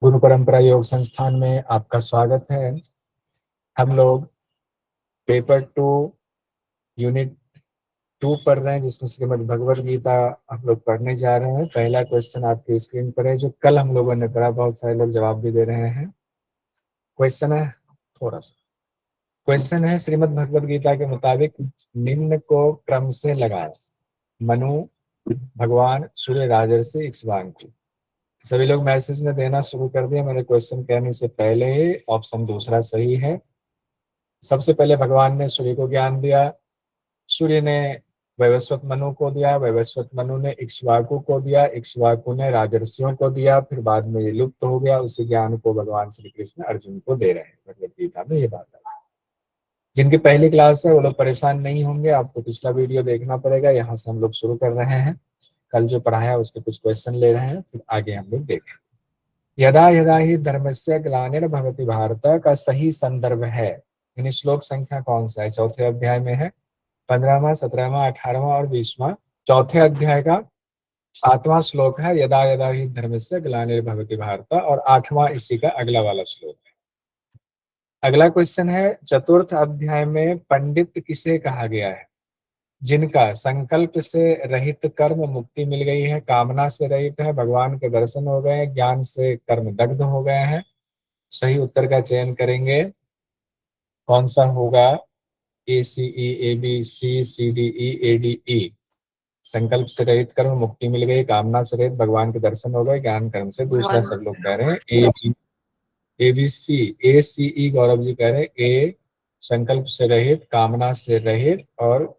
गुरु परंपरा योग संस्थान में आपका स्वागत है। हम लोग पेपर 2 यूनिट 2 पढ़ रहे हैं, जिसमें श्रीमद् भगवद गीता हम लोग पढ़ने जा रहे हैं। पहला क्वेश्चन आपकी स्क्रीन पर है, जो कल हम लोगों ने पढ़ा। बहुत सारे लोग जवाब भी दे रहे हैं। क्वेश्चन है थोड़ा सा क्वेश्चन है, श्रीमद् भगवद गीता के मुताबिक निम्न को क्रम से लगाएं। मनु, भगवान, सूर्य, राजर्षि, इक्ष्वाकु। सभी लोग मैसेज में देना शुरू कर दिया मेरे क्वेश्चन कहने से पहले ही। ऑप्शन दूसरा सही है। सबसे पहले भगवान ने सूर्य को ज्ञान दिया। सूर्य ने वैवस्वत मनु को दिया। वैवस्वत मनु ने इक्ष्वाकु को दिया। इक्ष्वाकु ने राजर्षियों को दिया। फिर बाद में ये लुप्त हो गया। उसी ज्ञान को भगवान श्री कृष्ण अर्जुन को दे रहे हैं। भगवद गीता में ये बात है। जिनकी पहली क्लास है वो लोग परेशान नहीं होंगे, आपको पिछला वीडियो देखना पड़ेगा। यहाँ से हम लोग शुरू कर रहे हैं। कल जो पढ़ाया उसके कुछ क्वेश्चन ले रहे हैं, फिर आगे हम लोग देखेंगे। यदा यदा ही धर्मस्य ग्लानिर्भवति भारत का सही संदर्भ है। यानी श्लोक संख्या कौन सा है? चौथे अध्याय में है। 15वां, 17वां, 18वां और 20वां। चौथे अध्याय का 7वां श्लोक है, यदा यदा ही धर्मस्य ग्लानिर्भवति भारत, और 8वां इसी का अगला वाला श्लोक है। अगला क्वेश्चन है, चतुर्थ अध्याय में पंडित किसे कहा गया है? जिनका संकल्प से रहित कर्म मुक्ति मिल गई है, कामना से रहित है, भगवान के दर्शन हो गए, ज्ञान से कर्म दग्ध हो गए हैं। सही उत्तर का चयन करेंगे। कौन सा होगा? A C E, A B C, C D E, A D E. संकल्प से रहित कर्म मुक्ति मिल गई, कामना से रहित भगवान के दर्शन हो गए, ज्ञान कर्म से। दूसरा सब लोग कह रहे हैं ए बी सी। ए सी ई गौरव जी कह रहे हैं ए, संकल्प से रहित, कामना से रहित और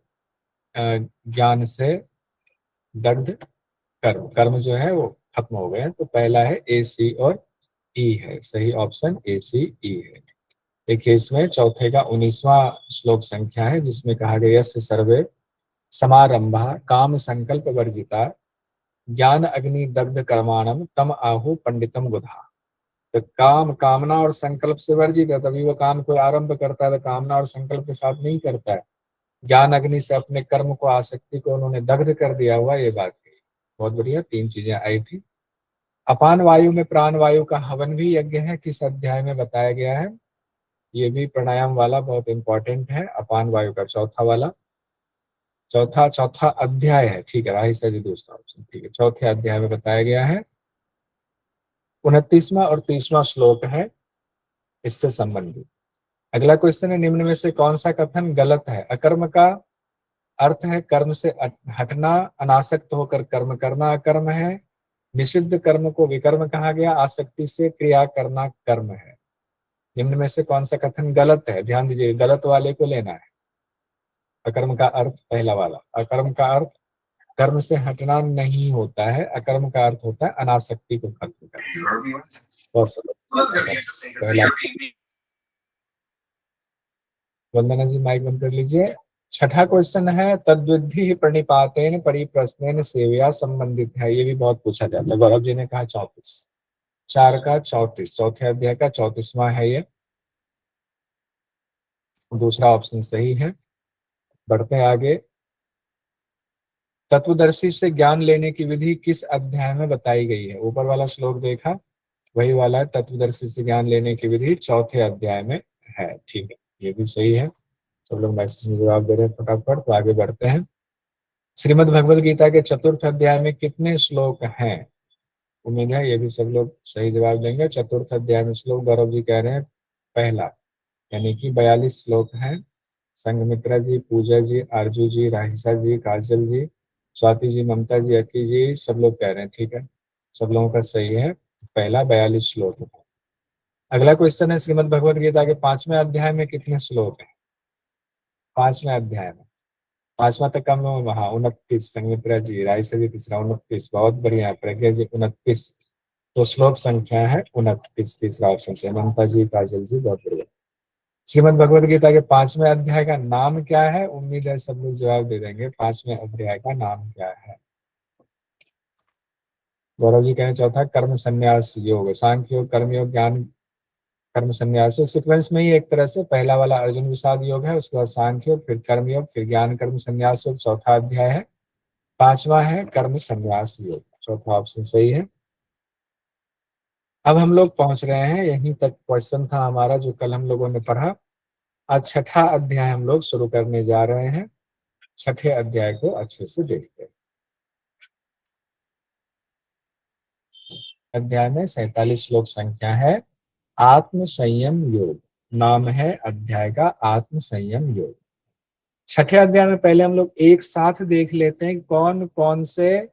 ज्ञान से दग्ध कर्म। कर्म जो है वो खत्म हो गए हैं। तो पहला है ए सी और ई है। सही ऑप्शन ए सी ई है। देखिए इसमें चौथे का 19वां श्लोक संख्या है, जिसमें कहा गया यस्य सर्वे समारंभा काम संकल्प वर्जिता ज्ञान अग्नि दग्ध कर्माणम तम आहु पंडितम बुधा। तो काम, कामना और संकल्प से वर्जित है, तभी वो काम को आरंभ करता है। तो कामना और संकल्प के साथ नहीं करता है। ज्ञान अग्नि से अपने कर्म को, आसक्ति को उन्होंने दग्ध कर दिया हुआ, ये बात है। बहुत बढ़िया, 3 चीजें आई थी। अपान वायु में प्राण वायु का हवन भी यज्ञ है, किस अध्याय में बताया गया है? ये भी प्राणायाम वाला बहुत इंपॉर्टेंट है। अपान वायु का चौथा वाला, चौथा अध्याय है। ठीक है, राही सर जी दूसरा ऑप्शन। ठीक है, चौथे अध्याय में बताया गया है। 29वां और 30वां श्लोक है इससे संबंधित। अगला क्वेश्चन है, निम्न में से कौन सा कथन गलत है? अकर्म का अर्थ है कर्म से हटना, अनासक्त होकर कर्म करना अकर्म है। निषिद्ध कर्म को विकर्म कहा गया, आसक्ति से क्रिया करना कर्म है। निम्न में से कौन सा कथन गलत है? ध्यान दीजिए, गलत वाले को लेना है। अकर्म का अर्थ पहला वाला, अकर्म का अर्थ कर्म से हटना नहीं होता है। अकर्म का अर्थ होता है अनासक्ति को खत्म करना। बहुत सरल। पहला, वंदना जी माइक बंद कर लीजिए। छठा क्वेश्चन है, तद्विधि प्रणिपातेन परिप्रश्नेन सेवया संबंधित है। ये भी बहुत पूछा जाता है। गौरव जी ने कहा 34। 4 का 34, चौथे अध्याय का 34वां है ये। दूसरा ऑप्शन सही है। बढ़ते हैं आगे। तत्वदर्शी से ज्ञान लेने की विधि किस अध्याय में बताई गई है? ऊपर वाला श्लोक देखा, वही वाला है। तत्वदर्शी से ज्ञान लेने की विधि चौथे अध्याय में है। ठीक है, ये भी सही है। सब लोग मैसेज में जवाब दे रहे हैं फटाफट। तो आगे बढ़ते हैं। श्रीमद् भगवद गीता के चतुर्थ अध्याय में कितने श्लोक हैं? उम्मीद है ये भी सब लोग सही जवाब देंगे। चतुर्थ अध्याय में श्लोक गौरव जी कह रहे हैं पहला, यानी कि 42 श्लोक हैं। संघमित्रा जी, पूजा जी, आरजू जी, राहिसा जी, काजल जी, स्वाति जी, ममता जी, अक्की जी, सब लोग कह रहे हैं। ठीक है, सब लोगों का सही है। पहला 42 श्लोक है। अगला क्वेश्चन है, श्रीमद् भगवद गीता के 5वें अध्याय में कितने श्लोक हैं? 5वें अध्याय में 5वां तक कम में वहां 29। संगमित्रा जी, राइसा जी तीसरा 29। बहुत बढ़िया, प्रज्ञा जी 29। तो श्लोक संख्या है 29, तीसरा ऑप्शन से। ममता जी, काजल जी, बहुत बढ़िया। श्रीमद् भगवद गीता के 5वें अध्याय का नाम क्या है? उम्मीद है सब लोग जवाब दे देंगे। 5वें अध्याय का नाम क्या है? गौरव जी कहें चौथा, कर्म संन्यास योग। सांख्य योग, कर्म योग, ज्ञान कर्म संन्यास योग। सीक्वेंस में ही एक तरह से पहला वाला अर्जुन विषाद योग है, उसके बाद सांख्य योग, फिर कर्म योग, फिर ज्ञान कर्म संन्यास योग। चौथा अध्याय है। 5वां है कर्म संन्यास योग। चौथा ऑप्शन सही है। अब हम लोग पहुंच रहे हैं, यहीं तक क्वेश्चन था हमारा जो कल हम लोगों ने पढ़ा। आज छठा अध्याय हम लोग शुरू करने जा रहे हैं। छठे अध्याय को अच्छे से देखते हैं। अध्याय में 47 श्लोक संख्या है। आत्म संयम योग नाम है अध्याय का, आत्म संयम योग। छठे अध्याय में पहले हम लोग एक साथ देख लेते हैं कौन कौन से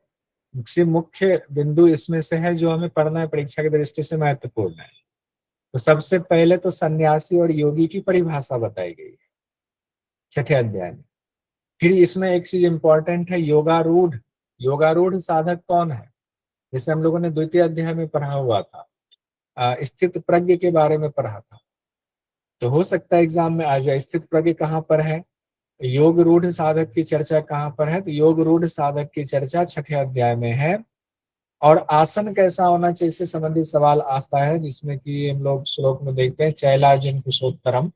मुख्य बिंदु इसमें से है जो हमें पढ़ना है, परीक्षा की दृष्टि से महत्वपूर्ण है। तो सबसे पहले तो सन्यासी और योगी की परिभाषा बताई गई है छठे अध्याय में। फिर इसमें एक चीज इंपॉर्टेंट है, योगारूढ़। योगारूढ़ साधक कौन है, जैसे हम लोगों ने द्वितीय अध्याय में पढ़ा हुआ था, स्थित प्रज्ञ के बारे में पढ़ा था। तो हो सकता है एग्जाम में आ जाए स्थित प्रज्ञ कहाँ पर है, योग रूढ़ साधक की चर्चा कहाँ पर है। तो योग रूढ़ साधक की चर्चा छठे अध्याय में है। और आसन कैसा होना चाहिए इससे संबंधित सवाल आता है, जिसमें कि हम लोग श्लोक में देखते हैं चैलाजिन कुशोत्तरम।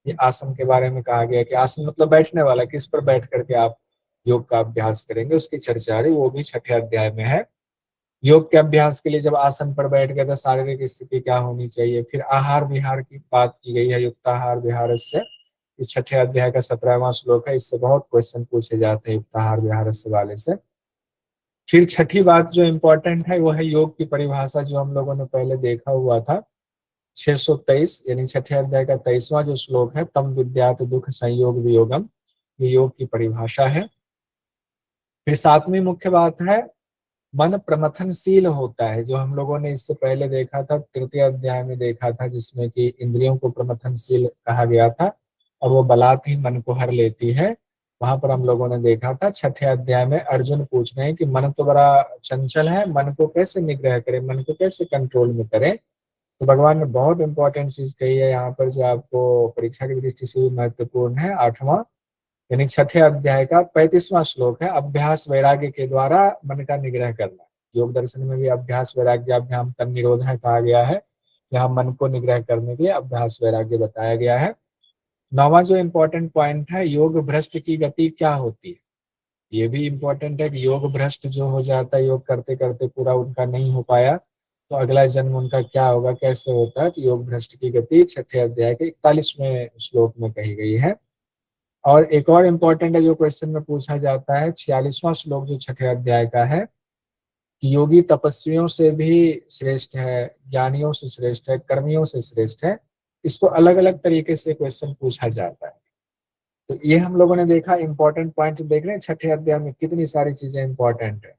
ये आसन के बारे में कहा गया कि आसन मतलब बैठने वाला, किस पर बैठ करके आप योग का अभ्यास करेंगे, उसकी चर्चा रही, वो भी छठे अध्याय में है। योग के अभ्यास के लिए जब आसन पर बैठ गए तो शारीरिक स्थिति क्या होनी चाहिए। फिर आहार विहार की बात की गई है, युक्ताहार विहार से। ये छठे अध्याय का 17वां श्लोक है, इससे बहुत क्वेश्चन पूछे जाते हैं युक्ताहार विहार से वाले से। फिर छठी बात जो इम्पोर्टेंट है वो है योग की परिभाषा, जो हम लोगों ने पहले देखा हुआ था। 623 यानी छठे अध्याय का 23वां जो श्लोक है, तम विद्यात दुख संयोग वियोगम, ये योग की परिभाषा है। फिर सातवीं मुख्य बात है मन प्रमथनशील होता है, जो हम लोगों ने इससे पहले देखा था, तृतीय अध्याय में देखा था, जिसमें कि इंद्रियों को प्रमथनशील कहा गया था और वो बलात् ही मन को हर लेती है। वहां पर हम लोगों ने देखा था छठे अध्याय में अर्जुन पूछ रहे हैं कि मन तो बड़ा चंचल है, मन को कैसे निग्रह करें, मन को कैसे कंट्रोल में करें। तो भगवान ने बहुत इंपॉर्टेंट चीज कही है यहाँ पर, जो आपको परीक्षा की दृष्टि से भी महत्वपूर्ण है। 8वां यानी छठे अध्याय का 35वां श्लोक है, अभ्यास वैराग्य के द्वारा मन का निग्रह करना। योग दर्शन में भी अभ्यास वैराग्याभ्याम तन निरोध कहा गया है, यहाँ मन को निग्रह करने के लिए अभ्यास वैराग्य बताया गया है। 9वां जो इम्पोर्टेंट पॉइंट है, योग भ्रष्ट की गति क्या होती है। ये भी इम्पोर्टेंट है कि योग भ्रष्ट जो हो जाता है, योग करते करते पूरा उनका नहीं हो पाया, तो अगला जन्म उनका क्या होगा, कैसे होता है। तो योग भ्रष्ट की गति छठे अध्याय के 41वें श्लोक में कही गई है। और एक और इम्पोर्टेंट है जो क्वेश्चन में पूछा जाता है, 46वां श्लोक जो छठे अध्याय का है, कि योगी तपस्वियों से भी श्रेष्ठ है, ज्ञानियों से श्रेष्ठ है, कर्मियों से श्रेष्ठ है। इसको अलग अलग तरीके से क्वेश्चन पूछा जाता है। तो ये हम लोगों ने देखा, इंपॉर्टेंट पॉइंट देख रहे हैं छठे अध्याय में कितनी सारी चीजें इंपॉर्टेंट है।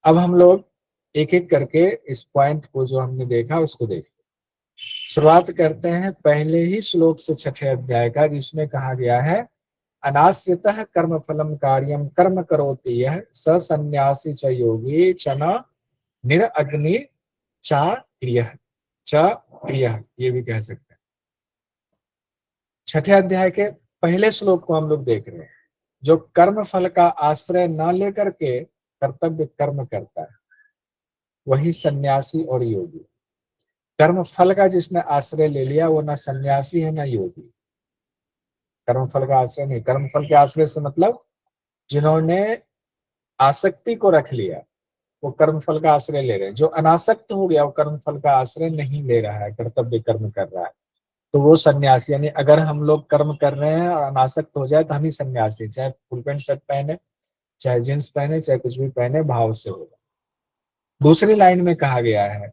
अब हम लोग एक एक करके इस पॉइंट को जो हमने देखा उसको देखते हैं। शुरुआत करते हैं पहले ही श्लोक से छठे अध्याय का, जिसमें कहा गया है अनाश्रितः कर्म फलम कार्यम कर्म करोति यः स सन्यासी च योगी च न निरअग्नि च प्रियः च प्रियः, ये भी कह सकते हैं। छठे अध्याय के पहले श्लोक को हम लोग देख रहे हैं, जो कर्म फल का आश्रय न लेकर के कर्तव्य कर्म करता है वही सन्यासी और योगी। कर्म फल का जिसने आश्रय ले लिया वो ना सन्यासी है ना योगी। कर्म फल का आश्रय नहीं, कर्म फल के आश्रय से मतलब जिन्होंने आसक्ति को रख लिया वो कर्म फल का आश्रय ले रहे हैं। जो अनासक्त हो गया वो कर्म फल का आश्रय नहीं ले रहा है, कर्तव्य कर्म कर रहा है, तो वो सन्यासी। यानी अगर हम लोग कर्म कर रहे हैं और अनासक्त हो जाए तो हम ही सन्यासी, चाहे फुल पैंट शर्ट पहने, चाहे जींस पहने, चाहे कुछ भी पहने, भाव से होगा। दूसरी लाइन में कहा गया है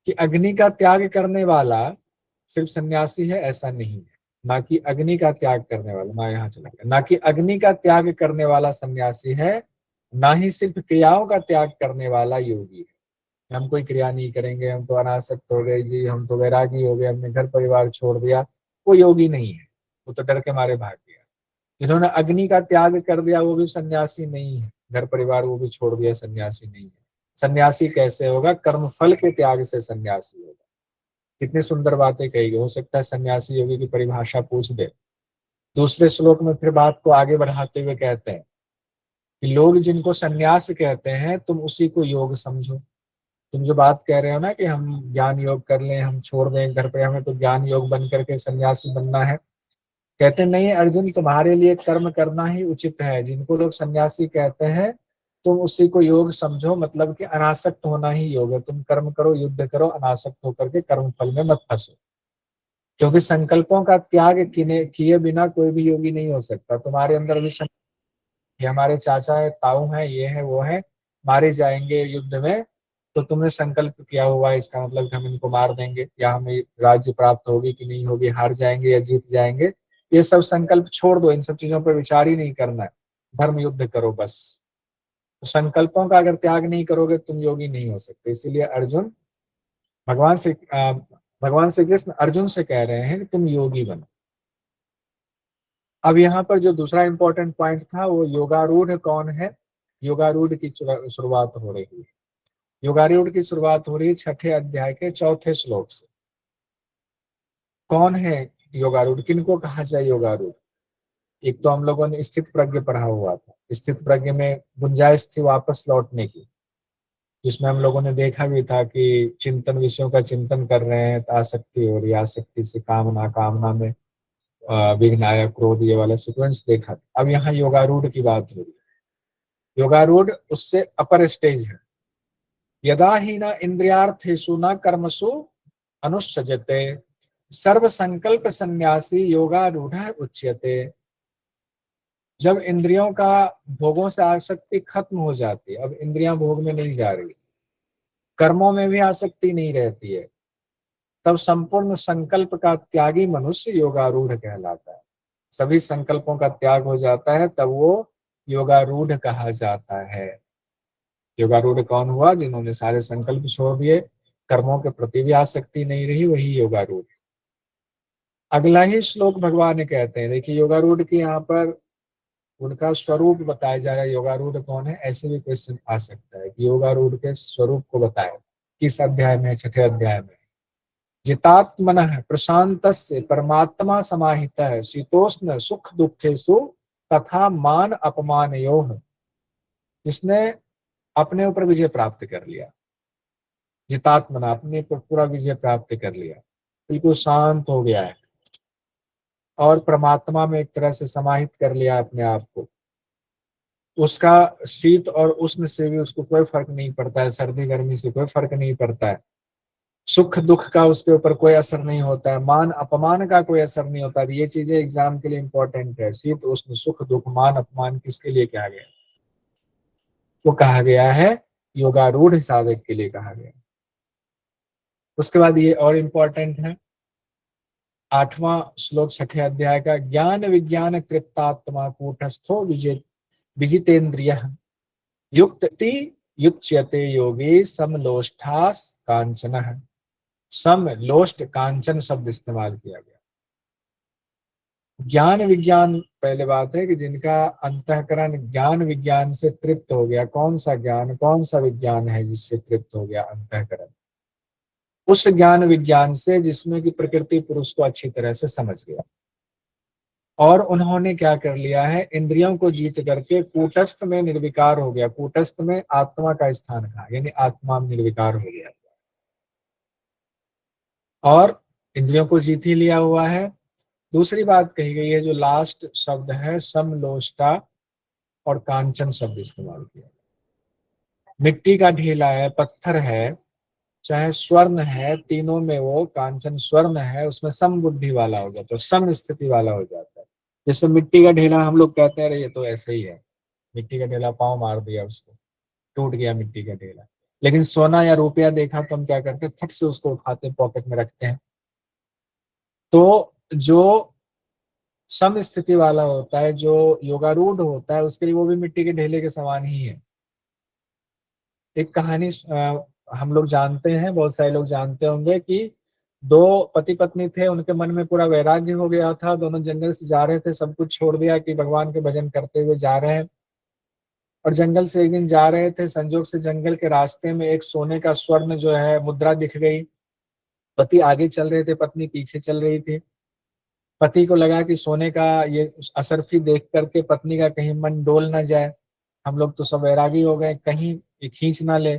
कि अग्नि का त्याग करने वाला सिर्फ सन्यासी है, ऐसा नहीं है। ना कि अग्नि का त्याग करने वाला, ना यहाँ चला गया, ना कि अग्नि का त्याग करने वाला सन्यासी है, ना ही सिर्फ क्रियाओं का त्याग करने वाला योगी है। हम कोई क्रिया नहीं करेंगे, हम तो अनासक्त हो गए जी, हम तो वैरागी हो गए, हमने घर परिवार छोड़ दिया, वो योगी नहीं है, वो तो डर के मारे भाग गया। जिन्होंने अग्नि का त्याग कर दिया वो भी सन्यासी नहीं है, घर परिवार वो भी छोड़ दिया, सन्यासी नहीं है। सन्यासी कैसे होगा, कर्म फल के त्याग से सन्यासी होगा। कितनी सुंदर बातें कही गई, हो सकता है सन्यासी योगी की परिभाषा पूछ दे। दूसरे श्लोक में फिर बात को आगे बढ़ाते हुए कहते हैं कि लोग जिनको सन्यास कहते हैं तुम उसी को योग समझो। तुम जो बात कह रहे हो ना कि हम ज्ञान योग कर लें, हम छोड़ दें घर पे, हमें तो ज्ञान योग बन करके सन्यासी बनना है। कहते नहीं अर्जुन, तुम्हारे लिए कर्म करना ही उचित है। जिनको लोग सन्यासी कहते हैं तुम उसी को योग समझो, मतलब कि अनासक्त होना ही योग है। तुम कर्म करो, युद्ध करो, अनासक्त होकर के कर्म फल में मत फंसो, क्योंकि संकल्पों का त्याग किए बिना कोई भी योगी नहीं हो सकता। तुम्हारे अंदर भी ये हमारे चाचा है, ताऊ है, ये है, वो है, मारे जाएंगे युद्ध में, तो तुमने संकल्प किया हुआ है, इसका मतलब कि हम इनको मार देंगे, या हमें राज्य प्राप्त होगी कि नहीं होगी, हार जाएंगे या जीत जाएंगे, ये सब संकल्प छोड़ दो, इन सब चीजों पर विचार ही नहीं करना है, धर्म युद्ध करो बस। तो संकल्पों का अगर त्याग नहीं करोगे तुम योगी नहीं हो सकते। इसीलिए अर्जुन भगवान से भगवान श्री कृष्ण अर्जुन से कह रहे हैं कि तुम योगी बनो। अब यहाँ पर जो दूसरा इंपॉर्टेंट पॉइंट था वो योगारूढ़ कौन है। योगारूढ़ की शुरुआत हो रही है। योगारूढ़ की शुरुआत हो रही है 6ठे अध्याय के 4थे श्लोक से। कौन है योगारूढ़, किनको कहा जाए योगारूढ़। एक तो हम लोगों ने स्थित प्रज्ञ पढ़ा हुआ था, स्थित प्रज्ञ में गुंजाइश थी वापस लौटने की, जिसमें हम लोगों ने देखा भी था कि चिंतन, विषयों का चिंतन कर रहे हैं तो आसक्ति हो रही है, आसक्ति से कामना, कामना में विघ्न आया, क्रोध, ये वाला सीक्वेंस देखा। अब यहाँ योगारूढ़ की बात हो रही है। योगारूढ़ उससे अपर स्टेज है। यदा ही न इंद्रियार्थेषु न कर्मसु अनुसजते सर्व संकल्प संन्यासी योगारूढ़ उच्यते। जब इंद्रियों का भोगों से आसक्ति खत्म हो जाती है, अब इंद्रियां भोग में नहीं जा रही, कर्मों में भी आसक्ति नहीं रहती है, तब संपूर्ण संकल्प का त्यागी मनुष्य योगारूढ़ कहलाता है। सभी संकल्पों का त्याग हो जाता है, तब वो योगारूढ़ कहा जाता है। योगारूढ़ कौन हुआ, जिन्होंने सारे संकल्प छोड़ दिए, कर्मों के प्रति भी आसक्ति नहीं रही, वही योगारूढ़। अगला ही श्लोक भगवान कहते हैं, देखिए योगारूढ़ की यहाँ पर उनका स्वरूप बताया जा रहा है। योगारूढ़ कौन है, ऐसे भी क्वेश्चन आ सकता है कि योगारूढ़ के स्वरूप को बताए, किस अध्याय में, 6ठे अध्याय में। जितात्मनः प्रशांतस्य परमात्मा समाहितः शीतोष्ण सुख दुखेषु तथा मान अपमानयोः। जिसने अपने ऊपर विजय प्राप्त कर लिया, जितात्मना, अपने पर पूरा विजय प्राप्त कर लिया, बिल्कुल शांत हो गया है और परमात्मा में एक तरह से समाहित कर लिया अपने आप को। उसका शीत और उष्ण से भी उसको कोई फर्क नहीं पड़ता है, सर्दी गर्मी से कोई फर्क नहीं पड़ता है, सुख दुख का उसके ऊपर कोई असर नहीं होता है, मान अपमान का कोई असर नहीं होता है। ये चीजें एग्जाम के लिए इंपॉर्टेंट है। शीत उष्ण सुख दुख मान अपमान किसके लिए कहा गया, वो कहा गया है योगारूढ़ साधक के लिए कहा गया। उसके बाद ये और इम्पोर्टेंट है 8वां श्लोक 6ठे अध्याय का, ज्ञान विज्ञान कृतात्मा कूटस्थो विजितेन्द्रिय युक्ति युच्यते योगी समलोष्ठास कांचन। समलोष्ट कांचन शब्द इस्तेमाल किया गया। ज्ञान विज्ञान, पहले बात है कि जिनका अंतःकरण ज्ञान विज्ञान से तृप्त हो गया। कौन सा ज्ञान, कौन सा विज्ञान है जिससे तृप्त हो गया अंतःकरण, उस ज्ञान विज्ञान से जिसमें कि प्रकृति पुरुष को अच्छी तरह से समझ गया, और उन्होंने क्या कर लिया है, इंद्रियों को जीत करके कूटस्थ में निर्विकार हो गया। कूटस्थ में आत्मा का स्थान कहा, यानी आत्मा में निर्विकार हो गया और इंद्रियों को जीत ही लिया हुआ है। दूसरी बात कही गई है, जो लास्ट शब्द है समलोष्टा और कांचन शब्द इस्तेमाल किया। मिट्टी का ढेला है, पत्थर है, चाहे स्वर्ण है, तीनों में वो कांचन स्वर्ण है, उसमें सम बुद्धि वाला हो जाता है, सम स्थिति वाला हो जाता है। जैसे मिट्टी का ढेला हम लोग कहते हैं ये तो ऐसे ही है, मिट्टी का ढेला, पाँव मार दिया उसको, टूट गया मिट्टी का ढेला। लेकिन सोना या रुपया देखा तो हम क्या करते हैं, फट से उसको उठाते हैं, पॉकेट में रखते हैं। तो जो सम स्थिति वाला होता है, जो योगारूढ़ होता है, उसके लिए वो भी मिट्टी के ढेले के समान ही है। एक कहानी हम लोग जानते हैं, बहुत सारे लोग जानते होंगे कि दो पति पत्नी थे, उनके मन में पूरा वैराग्य हो गया था, दोनों जंगल से जा रहे थे, सब कुछ छोड़ दिया कि भगवान के भजन करते हुए जा रहे हैं। और जंगल से एक दिन जा रहे थे, संजोग से जंगल के रास्ते में एक सोने का स्वर्ण जो है मुद्रा दिख गई। पति आगे चल रहे थे, पत्नी पीछे चल रही थी। पति को लगा कि सोने का ये असरफी देख करके पत्नी का कहीं मन डोल ना जाए, हम लोग तो सब वैरागी हो गए, कहीं ये खींच ना ले।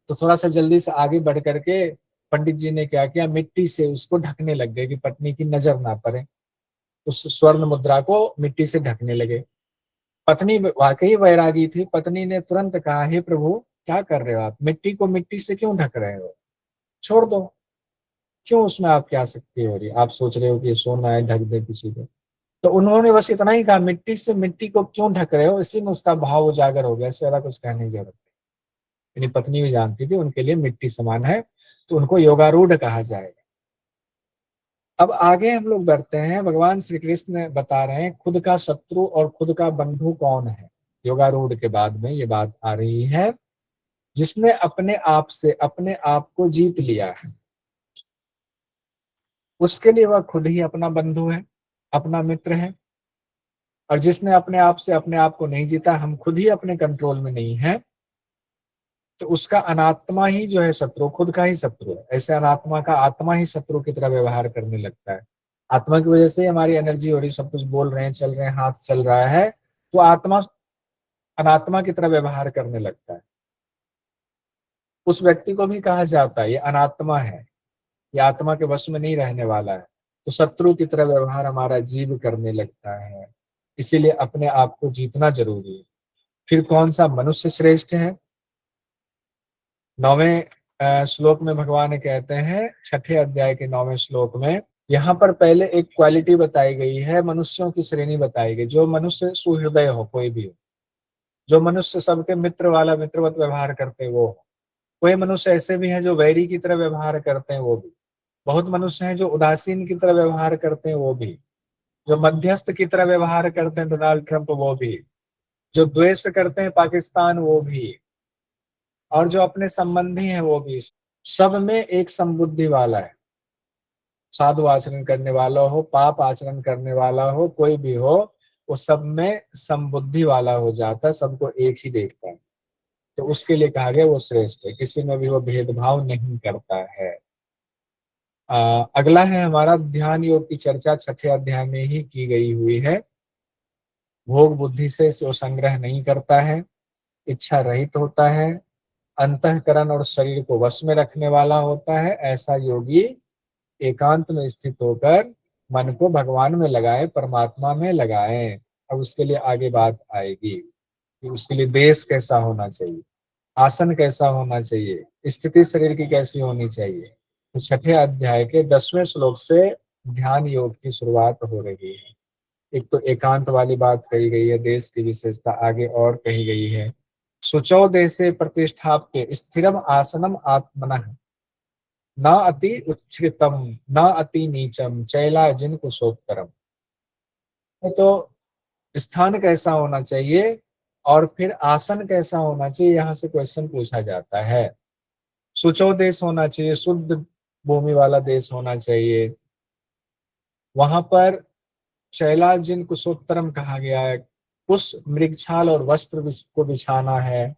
तो थोड़ा सा जल्दी से आगे बढ़ करके पंडित जी ने क्या किया, मिट्टी से उसको ढकने लग गए कि पत्नी की नजर ना पड़े, उस स्वर्ण मुद्रा को मिट्टी से ढकने लगे। पत्नी वाकई वैरागी थी। पत्नी ने तुरंत कहा, हे प्रभु क्या कर रहे हो आप, मिट्टी को मिट्टी से क्यों ढक रहे हो, छोड़ दो, क्यों उसमें आपकी आसक्ति हो रही है, आप सोच रहे हो कि सोना है ढक दे किसी को। तो उन्होंने बस इतना ही कहा, मिट्टी से मिट्टी को क्यों ढक रहे हो, इसी में उसका भाव उजागर हो गया, इससे ज्यादा कुछ कहने की जरूरत नहीं। मेरी पत्नी भी जानती थी उनके लिए मिट्टी समान है, तो उनको योगारूढ़ कहा जाएगा। अब आगे हम लोग बढ़ते हैं। भगवान श्री कृष्ण बता रहे हैं खुद का शत्रु और खुद का बंधु कौन है। योगारूढ़ के बाद में ये बात आ रही है, जिसने अपने आप से अपने आप को जीत लिया है, उसके लिए वह खुद ही अपना बंधु है, अपना मित्र है। और जिसने अपने आप से अपने आप को नहीं जीता, हम खुद ही अपने कंट्रोल में नहीं है, तो उसका अनात्मा ही जो है शत्रु, खुद का ही शत्रु है। ऐसे अनात्मा का आत्मा ही शत्रु की तरह व्यवहार करने लगता है। आत्मा की वजह से हमारी एनर्जी हो रही, सब कुछ बोल रहे हैं, चल रहे हैं, हाथ चल रहा है, तो आत्मा अनात्मा की तरह व्यवहार करने लगता है। उस व्यक्ति को भी कहा जाता है ये अनात्मा है, ये आत्मा के वश में नहीं रहने वाला है। तो शत्रु की तरह व्यवहार हमारा जीव करने लगता है। इसीलिए अपने आप को जीतना जरूरी है। फिर कौन सा मनुष्य श्रेष्ठ है? 9वें श्लोक में भगवान कहते हैं, 6ठे अध्याय के 9वें श्लोक में, यहाँ पर पहले एक क्वालिटी बताई गई है, मनुष्यों की श्रेणी बताई गई। जो मनुष्य सुहृदय हो, कोई भी हो, जो मनुष्य सबके मित्र वाला मित्रवत व्यवहार करते हैं वो हो। कोई मनुष्य ऐसे भी हैं जो वैरी की तरह व्यवहार करते हैं, वो भी। बहुत मनुष्य हैं जो उदासीन की तरह व्यवहार करते हैं, वो भी। जो मध्यस्थ की तरह व्यवहार करते हैं, डोनाल्ड ट्रंप, वो भी। जो द्वेष करते हैं पाकिस्तान, वो भी। और जो अपने संबंधी हैं, वो भी। सब में एक समबुद्धि वाला है। साधु आचरण करने वाला हो, पाप आचरण करने वाला हो, कोई भी हो, वो सब में समबुद्धि वाला हो जाता है, सबको एक ही देखता है। तो उसके लिए कहा गया वो श्रेष्ठ है, किसी में भी वो भेदभाव नहीं करता है। अगला है हमारा ध्यान योग की चर्चा 6ठे अध्याय में ही की गई हुई है। भोग बुद्धि से वो संग्रह नहीं करता है, इच्छा रहित होता है, अंतःकरण और शरीर को वश में रखने वाला होता है। ऐसा योगी एकांत में स्थित होकर मन को भगवान में लगाए, परमात्मा में लगाए। अब उसके लिए आगे बात आएगी कि उसके लिए देश कैसा होना चाहिए, आसन कैसा होना चाहिए, स्थिति शरीर की कैसी होनी चाहिए। तो 6ठे अध्याय के 10वें श्लोक से ध्यान योग की शुरुआत हो रही है। एक तो एकांत वाली बात कही गई है, देश की विशेषता आगे और कही गई है। शुचौ देशे प्रतिष्ठाप्य स्थिरम आसनम आत्मनः, न अति उच्छ्रितम न अति नीचम चैलाजिन कुशोत्तरम। तो स्थान कैसा होना चाहिए और फिर आसन कैसा होना चाहिए, यहाँ से क्वेश्चन पूछा जाता है। शुचो देश होना चाहिए, शुद्ध भूमि वाला देश होना चाहिए। वहां पर शैलाजिन कुशोत्तरम कहा गया है। कुश मृगछाल और वस्त्र को बिछाना है।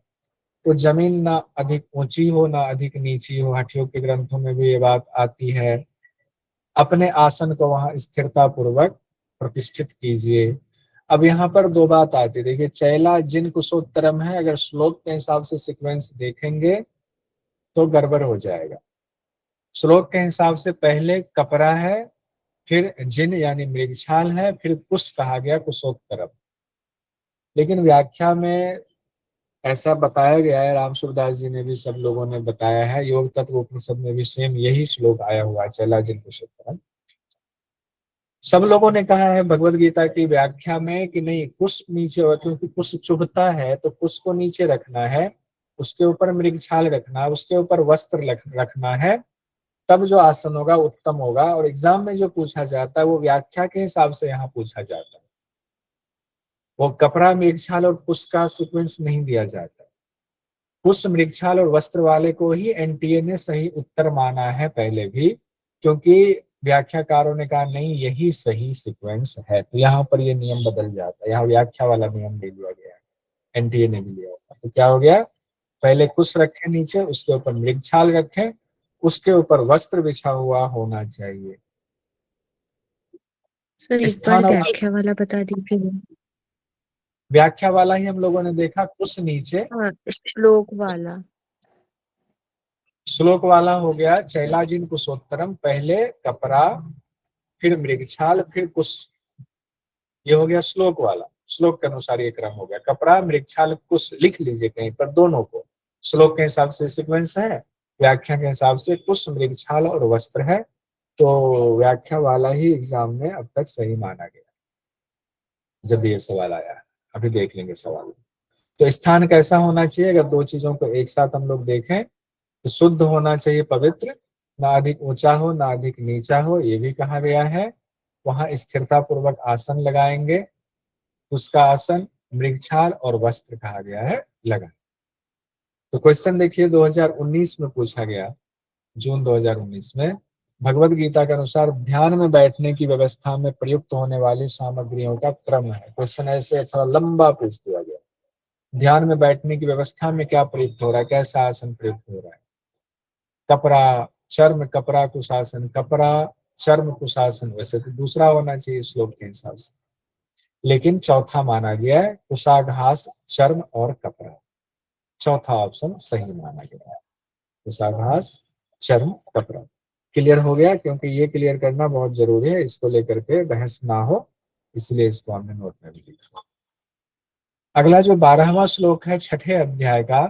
तो जमीन ना अधिक ऊंची हो ना अधिक नीची हो, हठियों के ग्रंथों में भी ये बात आती है। अपने आसन को वहां स्थिरता पूर्वक प्रतिष्ठित कीजिए। अब यहाँ पर दो बात आती है, देखिए चैला जिन कुशोत्तरम है, अगर श्लोक के हिसाब से सीक्वेंस देखेंगे तो गड़बड़ हो जाएगा। श्लोक के हिसाब से पहले कपरा है, फिर जिन यानी मृगछाल है, फिर कुश कहा गया कुशोत्तरम। लेकिन व्याख्या में ऐसा बताया गया है, राम सूरदास जी ने भी, सब लोगों ने बताया है, योग तत्व उपनिषद में भी सेम यही श्लोक आया हुआ है, चैला जिन कुशोत्तरम। सब लोगों ने कहा है भगवत गीता की व्याख्या में कि नहीं, कुश नीचे हो, क्योंकि कुश चुभता है, तो कुश को नीचे रखना है, उसके ऊपर मृगछाल रखना है, उसके ऊपर वस्त्र रखना है, तब जो आसन होगा उत्तम होगा। और एग्जाम में जो पूछा जाता है वो व्याख्या के हिसाब से यहाँ पूछा जाता है, वो कपड़ा मृगछाल और कुश का सीक्वेंस नहीं दिया जाता। कुश मृगछाल और वस्त्र वाले को ही एनटीए ने सही उत्तर माना है पहले भी, क्योंकि व्याख्याकारों ने कहा नहीं यही सही सीक्वेंस है, तो यहाँ पर ये नियम बदल जाता है, यहाँ व्याख्या वाला नियम ले लिया गया है, एनटीए ने भी लिया होगा। तो क्या हो गया, पहले कुश रखे नीचे, उसके ऊपर मृगछाल रखे, उसके ऊपर वस्त्र बिछा हुआ होना चाहिए। सर एक बार स्थान और व्याख्या वाला बता दीजिए। व्याख्या वाला ही हम लोगों ने देखा, कुश नीचे। हाँ, श्लोक वाला। श्लोक वाला हो गया चैलाजिन कुशोत्तरम, पहले कपरा, फिर मृगछाल, फिर कुश, ये हो गया श्लोक वाला। श्लोक के अनुसार ये क्रम हो गया। कपड़ा, मृक्षाल, कुश लिख लीजिए कहीं पर दोनों को। श्लोक के हिसाब से सीक्वेंस है, व्याख्या के हिसाब से कुश, मृक्षाल और वस्त्र है। तो व्याख्या वाला ही एग्जाम में अब तक सही माना गया जब ये सवाल आया। अभी देख लेंगे सवाल। तो स्थान कैसा होना चाहिए? अगर दो चीजों को एक साथ हम लोग देखें तो शुद्ध होना चाहिए, पवित्र, ना अधिक ऊंचा हो ना अधिक नीचा हो, ये भी कहा गया है। वहां स्थिरता पूर्वक आसन लगाएंगे, उसका आसन, मृगछाल और वस्त्र कहा गया है लगा। तो क्वेश्चन देखिए 2019 में पूछा गया, जून 2019 में, भगवत गीता के अनुसार ध्यान में बैठने की व्यवस्था में प्रयुक्त होने वाली सामग्रियों का क्रम है। क्वेश्चन ऐसे थोड़ा लंबा पूछ दिया गया। ध्यान में बैठने की व्यवस्था में क्या प्रयुक्त हो रहा है, कैसा आसन प्रयुक्त हो रहा है? कपड़ा, चर्म, कपड़ा, कुशासन, कपड़ा, चर्म, कुशासन। वैसे तो दूसरा होना चाहिए श्लोक के हिसाब से, लेकिन चौथा माना गया है, कुशाघास, चर्म और कपड़ा। चौथा ऑप्शन सही माना गया है, कुशाघास, चर्म, कपड़ा। क्लियर हो गया? क्योंकि ये क्लियर करना बहुत जरूरी है, इसको लेकर के बहस ना हो, इसलिए इसको हमने नोट में भी लिखा। अगला जो 12वां श्लोक है छठे अध्याय का,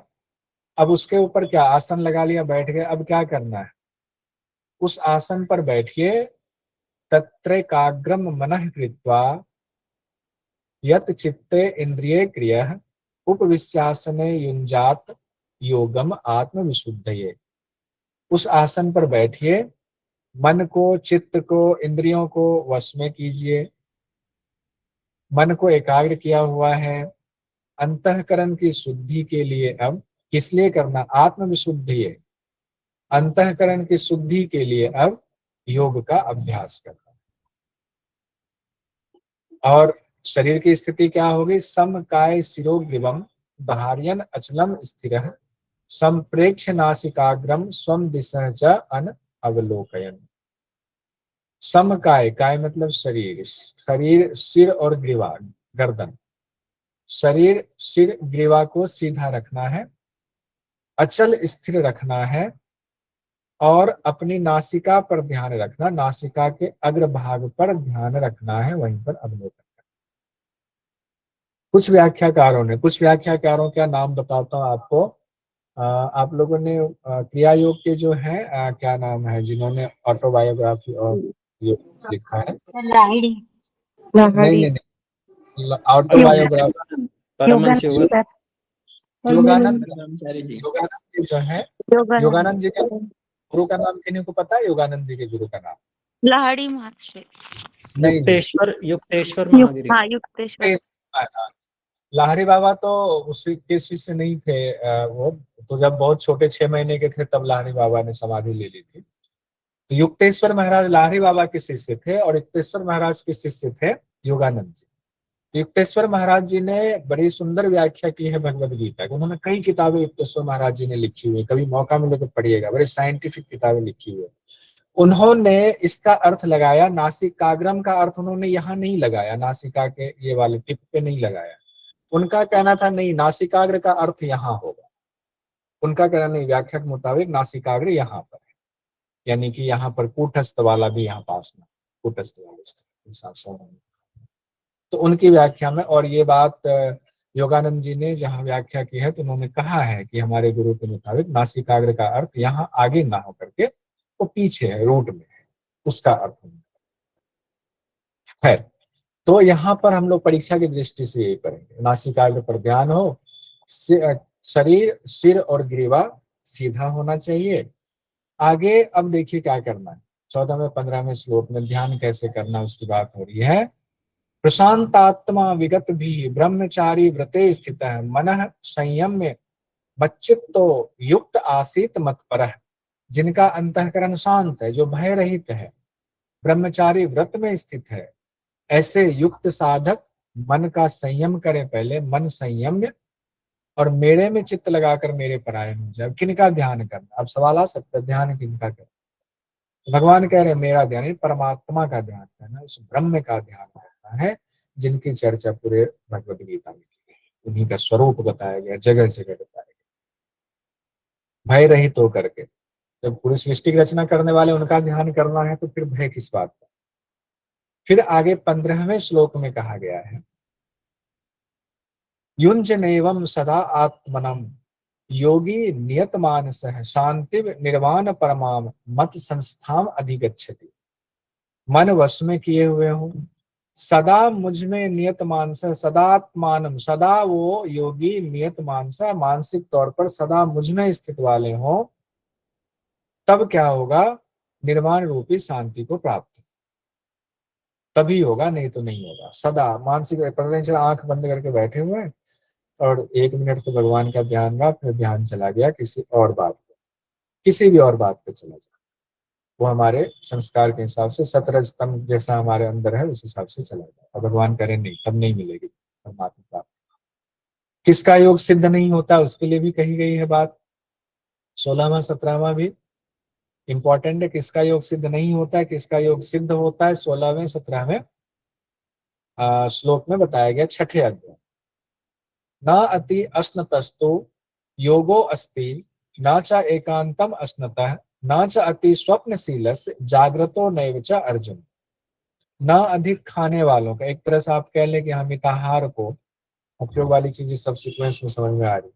अब उसके ऊपर क्या, आसन लगा लिया, बैठ गए, अब क्या करना है? उस आसन पर बैठिए, तत्रैकाग्रम मनः कृत्वा यत चित्ते इंद्रिये क्रियः उपविश्यासने युञ्जात योगम आत्मविशुद्धये। उस आसन पर बैठिए, मन को, चित्त को, इंद्रियों को वश में कीजिए, मन को एकाग्र किया हुआ है अंतःकरण की शुद्धि के लिए। अब किस लिए करना? आत्मविशुद्धि है, अंतःकरण की शुद्धि के लिए अब योग का अभ्यास करना। और शरीर की स्थिति क्या होगी? समकाय शिरोग्रीवम धार्यन अचलम स्थिरः संप्रेक्ष्य नासिकाग्रम स्वम दिशः च अन अवलोकयन। समकाय, काय मतलब शरीर, शरीर, सिर और ग्रीवा, गर्दन। शरीर, सिर, ग्रीवा को सीधा रखना है, अचल स्थिर रखना है और अपनी नासिका पर ध्यान रखना, नासिका के अग्रभाग पर ध्यान रखना है, वहीं पर अवलोकन करना। कुछ व्याख्याकारों का नाम बताता हूँ आपको। आप लोगों ने क्रिया योग के जो है क्या नाम है, जिन्होंने ऑटोबायोग्राफी और ये लिखा है? लाहिड़ी। नहीं, ऑटोबायोग्राफी परमहंस योगानंद ब्रह्मचारी जी। योगानंद जी जो है, योगानंद जी के गुरु का नाम किन्हीं को पता है? योगानंद जी के गुरु का नाम? लाहिड़ी महर्षि। नहीं जी। युक्तेश्वर महावीर। हाँ, युक्तेश्वर। लाहिड़ी बाबा तो उसी के शिष्य नहीं थे। वो तो जब बहुत छोटे 6 महीने के थे तब लाहिड़ी बाबा ने समाधि ले ली थी। तो युक्तेश्वर महाराज लाहिड़ी बाबा के शिष्य थे और युक्तेश्वर महाराज के शिष्य थे योगानंद जी। तो युक्तेश्वर महाराज जी ने बड़ी सुंदर व्याख्या की है भगवद गीता की। उन्होंने कई किताबें युक्तेश्वर महाराज जी ने लिखी हुई है, कभी मौका मिले तो पढ़िएगा, बड़ी साइंटिफिक किताबें लिखी हुई है। उन्होंने इसका अर्थ लगाया, नासिकाग्रम का अर्थ उन्होंने यहाँ नहीं लगाया, नासिका के ये वाले टिप पे नहीं लगाया। उनका कहना था नहीं, नासिकाग्र का अर्थ यहाँ होगा। उनका कहना नहीं, व्याख्या के मुताबिक नासिकाग्र यहाँ पर है, यानी कि यहाँ पर कूटस्थ वाला भी यहाँ पास में, कूटस्थ वाले हिसाब से। तो उनकी व्याख्या में, और ये बात योगानंद जी ने जहाँ व्याख्या की है तो उन्होंने कहा है कि हमारे गुरु के मुताबिक नासिकाग्र का अर्थ यहाँ आगे ना होकर के वो पीछे है, रूट में है, उसका अर्थ है। तो यहाँ पर हम लोग परीक्षा की दृष्टि से यही करेंगे, नासिकाग्र पर ध्यान हो, शरीर, सिर और ग्रीवा सीधा होना चाहिए। आगे अब देखिए क्या करना है, 14वें 15वें श्लोक में ध्यान कैसे करना उसकी बात हो रही है। प्रशांतात्मा विगत भी ब्रह्मचारी व्रते स्थित मन संयम्य मच्चित्तो युक्त आसीत मत्परः। जिनका अंतःकरण शांत है, जो भय रहित है, ब्रह्मचारी व्रत में स्थित है, ऐसे युक्त साधक मन का संयम करे। पहले मन संयम्य और मेरे में चित्त लगाकर मेरे परायण हो जाए। किनका ध्यान करना? अब सवाल आ सकता है, ध्यान किनका करना? भगवान कह रहे मेरा ध्यान, परमात्मा का ध्यान करना, उस ब्रह्म का ध्यान करना है, जिनकी चर्चा पूरे भगवद गीता में की गई, उन्हीं का स्वरूप बताया गया, जगह जगह बताया गया, भय रहित होकर के। जब पूरी सृष्टि की रचना करने वाले उनका ध्यान करना है तो फिर भय किस बात का? फिर आगे 15वें श्लोक में कहा गया है, युञ्जनेवं सदा आत्मनं योगी नियत मानसः शांति निर्वाण परमाम मत संस्थाम अधिगच्छति। मन वश में किए हुए हो, सदा मुझ में नियत मानस, सदात्मानम, सदा वो योगी नियत मानस, मानसिक तौर पर सदा मुझ में स्थित वाले हो, तब क्या होगा? निर्वाण रूपी शांति को प्राप्त तभी होगा, नहीं तो नहीं होगा। सदा मानसिक, पता नहीं चला आंख बंद करके बैठे हुए हैं और 1 मिनट तो भगवान का ध्यान रहा, फिर ध्यान चला गया किसी और बात पे, किसी भी और बात पे चला जाता, वो हमारे संस्कार के हिसाब से 17 स्तंभ जैसा हमारे अंदर है उस हिसाब से चला जाए, और भगवान करे नहीं, तब नहीं मिलेगी परमात्मा प्राप्ति। किसका योग सिद्ध नहीं होता उसके लिए भी कही गई है बात। 16वां 17वां भी इंपॉर्टेंट है। किसका योग सिद्ध नहीं होता है, किसका योग सिद्ध होता है, 16वें 17वें श्लोक में बताया गया। 6ठे अध्याय, न अति अश्नतस्तु योगो अस्ति न च एकांतम अश्नतः न च अति स्वप्नशीलस्य जाग्रतो नैव च अर्जुन। न अधिक खाने वालों का, एक तरह से आप कह लें कि हम मिताहार को, उपयोग वाली चीजें सब सीक्वेंस में समझ में आ रही।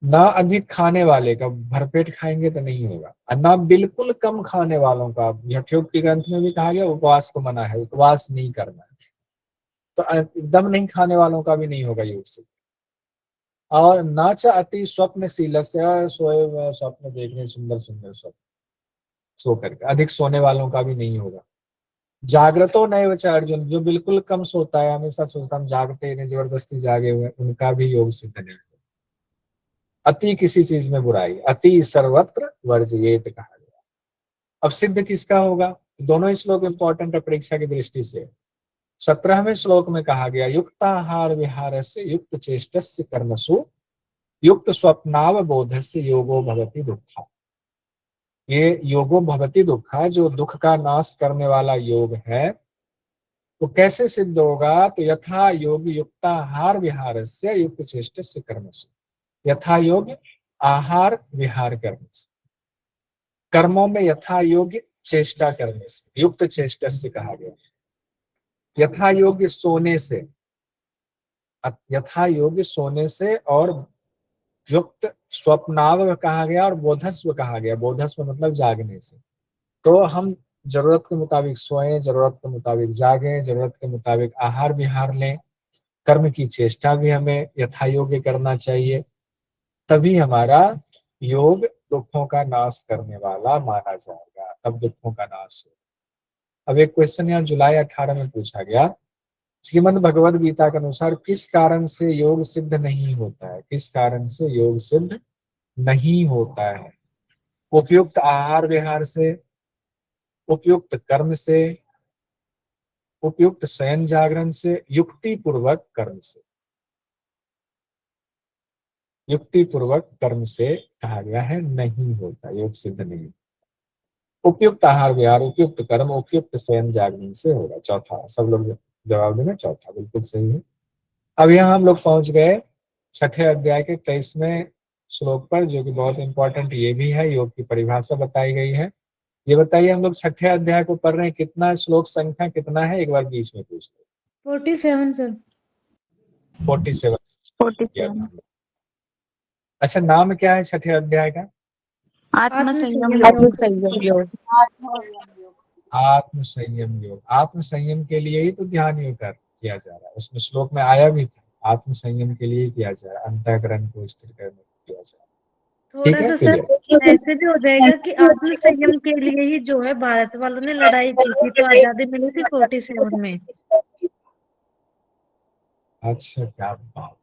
ना अधिक खाने वाले का, भरपेट खाएंगे तो नहीं होगा, और ना बिल्कुल कम खाने वालों का। हठयोग के ग्रंथ में भी कहा गया उपवास को मना है, उपवास नहीं करना है, तो एकदम नहीं खाने वालों का भी नहीं होगा योग से। और ना च अति स्वप्नशील, सोए स्वप्न देखने, सुंदर सुंदर स्वप्न सो करके, अधिक सोने वालों का भी नहीं होगा। जागृतो नैव च अर्जुन, जो बिल्कुल कम सोता है, हमेशा सोचता हम जागते हैं, जबरदस्ती जागे हुए, उनका भी योग सिद्ध नहीं। अति किसी चीज में बुराई, अति सर्वत्र वर्जयेत कहा गया। अब सिद्ध किसका होगा? दोनों ही श्लोक इंपॉर्टेंट है परीक्षा की दृष्टि से। 17वें श्लोक में कहा गया युक्ताहार विहारस्य युक्त चेष्टस्य कर्मसु युक्त स्वप्नावबोधस्य योगो भवति दुःखा। ये योगो भवति दुःखा, जो दुख का नाश करने वाला योग है, तो कैसे सिद्ध होगा? तो यथा योग युक्ताहार विहारस्य युक्त चेष्टस्य कर्मसु, यथा योग आहार विहार करने से, कर्मों में यथा योग्य चेष्टा करने से, युक्त चेष्टा से कहा गया। यथा योग्य सोने से, यथा योग्य सोने से, और युक्त स्वप्नाव कहा गया और बोधस्व कहा गया। बोधस्व मतलब जागने से। तो हम जरूरत के मुताबिक सोएं, जरूरत के मुताबिक जागें, जरूरत के मुताबिक आहार विहार लें, कर्म की चेष्टा भी हमें यथा योग्य करना चाहिए, तभी हमारा योग दुखों का नाश करने वाला माना जाएगा, तब दुखों का नाश हो। अब एक क्वेश्चन यहाँ जुलाई 18 में पूछा गया, श्रीमद् भगवद गीता के अनुसार किस कारण से योग सिद्ध नहीं होता है? किस कारण से योग सिद्ध नहीं होता है? उपयुक्त आहार विहार से, उपयुक्त कर्म से, उपयुक्त शयन जागरण से, युक्ति पूर्वक कर्म से। युक्ति पूर्वक कर्म से कहा गया है नहीं होता, योग सिद्ध नहीं। उपयुक्त आहार विहार, उपयुक्त कर्म, उपयुक्त शयन जागरण से होगा। चौथा, सब लोग जवाब देना, चौथा बिल्कुल सही है। अब यहाँ हम लोग पहुंच गए 6ठे अध्याय के 23वें श्लोक पर, जो कि बहुत इंपॉर्टेंट ये भी है। योग की परिभाषा बताई गई है। ये बताइए, हम लोग 6ठे अध्याय को पढ़ रहे हैं, कितना श्लोक संख्या कितना है? एक बार बीच में पूछ लो। 47 सर। 47। 47। अच्छा, नाम क्या है 6ठे अध्याय का? आत्मसंयम योग। आत्मसंयम योग। आत्मसंयम योग। आत्मसंयम के लिए ही तो ध्यान योग किया जा रहा है। उसमें श्लोक में आया भी था, आत्मसंयम के लिए किया जा रहा है, अंतःकरण को स्थिर करने के किया जा रहा है। थोड़ा सा सर ऐसे भी हो जाएगा कि आत्मसंयम के लिए ही जो है भारत वालों ने लड़ाई की थी, तो आजादी मिली थी 47 में। अच्छा, क्या बात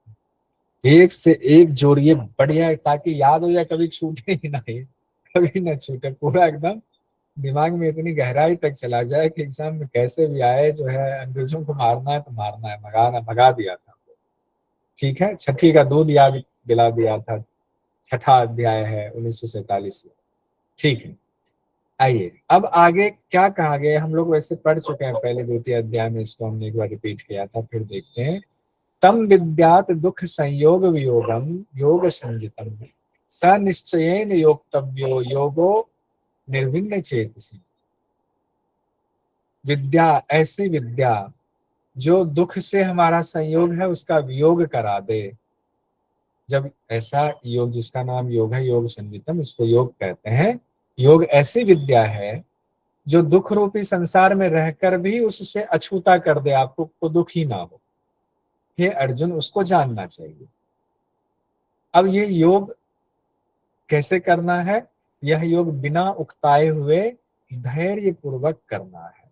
है। एक से एक जोड़िए, बढ़िया, ताकि याद हो जाए, कभी छूटे ही ना, ये कभी ना छूटे, पूरा एकदम दिमाग में इतनी गहराई तक चला जाए कि एग्जाम में कैसे भी आए, जो है अंग्रेजों को मारना है तो मारना है, भगा दिया था। ठीक है, 6ठी का दूध याद दिला दिया था। 6ठा अध्याय है 1947 में। ठीक है, आइए अब आगे क्या कहा गया। हम लोग वैसे पढ़ चुके हैं पहले 2 अध्याय में, इसको हमने एक बार रिपीट किया था, फिर देखते हैं। तम विद्यात दुख संयोग वियोगम योग संजितम स निश्चयेन योक्तव्यो योगो निर्विण्ण चेतसी। विद्या, ऐसी विद्या जो दुख से हमारा संयोग है उसका वियोग करा दे। जब ऐसा योग, जिसका नाम योग है, योग संगीतम, इसको योग कहते हैं। योग ऐसी विद्या है जो दुख रूपी संसार में रहकर भी उससे अछूता कर दे, आपको को दुख ही ना हो। हे अर्जुन, उसको जानना चाहिए। अब ये योग कैसे करना है? यह योग बिना उकताए हुए धैर्य पूर्वक करना है,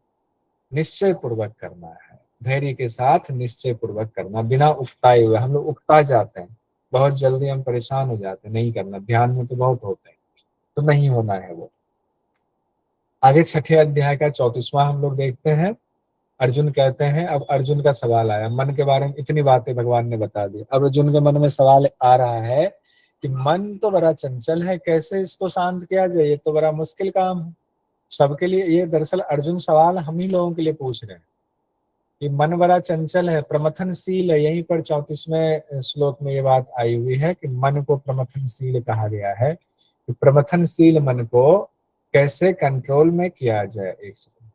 निश्चय पूर्वक करना है। धैर्य के साथ निश्चय पूर्वक करना, बिना उकताए हुए। हम लोग उकता जाते हैं, बहुत जल्दी हम परेशान हो जाते हैं, नहीं करना। ध्यान में तो बहुत होते हैं, तो नहीं होना है वो। आगे 6ठे अध्याय का 34वां हम लोग देखते हैं। अर्जुन कहते हैं, अब अर्जुन का सवाल आया, मन के बारे में इतनी बातें भगवान ने बता दी। अब अर्जुन के मन में सवाल आ रहा है कि मन तो बड़ा चंचल है, कैसे इसको शांत किया जाए? ये तो बड़ा मुश्किल काम है सबके लिए। ये दरअसल अर्जुन सवाल हम ही लोगों के लिए पूछ रहे हैं कि मन बड़ा चंचल है, प्रमथनशील है। यहीं पर 34वें श्लोक में ये बात आई हुई है कि मन को प्रमथनशील कहा गया है, कि प्रमथनशील मन को कैसे कंट्रोल में किया जाए। एक सेकंड।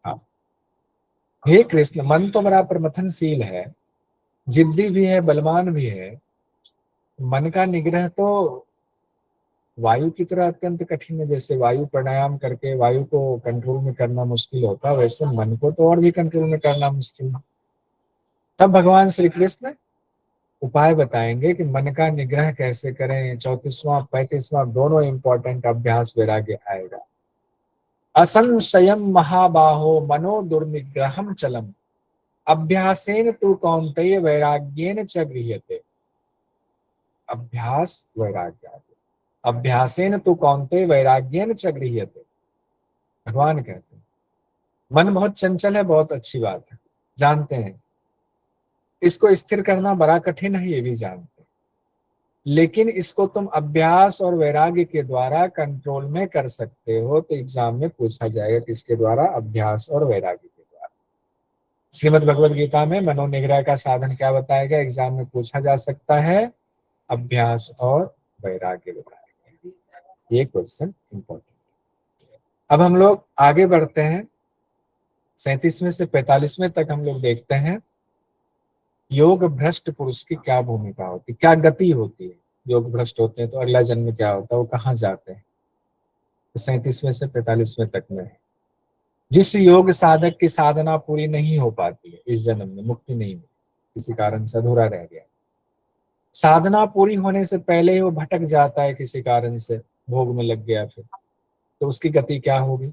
हाँ, हे कृष्ण, मन तो बड़ा प्रमथनशील है, जिद्दी भी है, बलवान भी है। मन का निग्रह तो वायु की तरह अत्यंत कठिन है। जैसे वायु प्राणायाम करके वायु को कंट्रोल में करना मुश्किल होता है, वैसे मन को तो और भी कंट्रोल में करना मुश्किल है। तब भगवान श्री कृष्ण उपाय बताएंगे कि मन का निग्रह कैसे करें। 34वां 35वां दोनों इंपॉर्टेंट अभ्यास वैराग्य आएगा। असंशयम महाबाहो मनो दुर्निग्रहम चलम अभ्यासेन तु कौन्तेय वैराग्येन च गृह्यते। अभ्यास वैराग्य, अभ्यासेन तु कौन्तेय वैराग्येन च गृह्यते। भगवान कहते हैं मन बहुत चंचल है, बहुत अच्छी बात है, जानते हैं। इसको स्थिर करना बड़ा कठिन है, ये भी जानते हैं। लेकिन इसको तुम अभ्यास और वैराग्य के द्वारा कंट्रोल में कर सकते हो। तो एग्जाम में पूछा जाएगा किसके द्वारा? अभ्यास और वैराग्य के द्वारा। श्रीमद् भगवद गीता में मनोनिग्रह का साधन क्या बताया गया? एग्जाम में पूछा जा सकता है, अभ्यास और वैराग्य बताया गया। ये क्वेश्चन इंपॉर्टेंट। अब हम लोग आगे बढ़ते हैं, 37वें से 45वें तक हम लोग देखते हैं योग भ्रष्ट पुरुष की क्या भूमिका होती, क्या गति होती है। योग भ्रष्ट होते हैं तो अगला जन्म क्या होता है, वो कहाँ जाते हैं। तो 37वें से 45वें तक में है, जिस योग साधक की साधना पूरी नहीं हो पाती है इस जन्म में, मुक्ति नहीं मिली, किसी कारण से अधूरा रह गया, साधना पूरी होने से पहले ही वो भटक जाता है, किसी कारण से भोग में लग गया, फिर तो उसकी गति क्या होगी?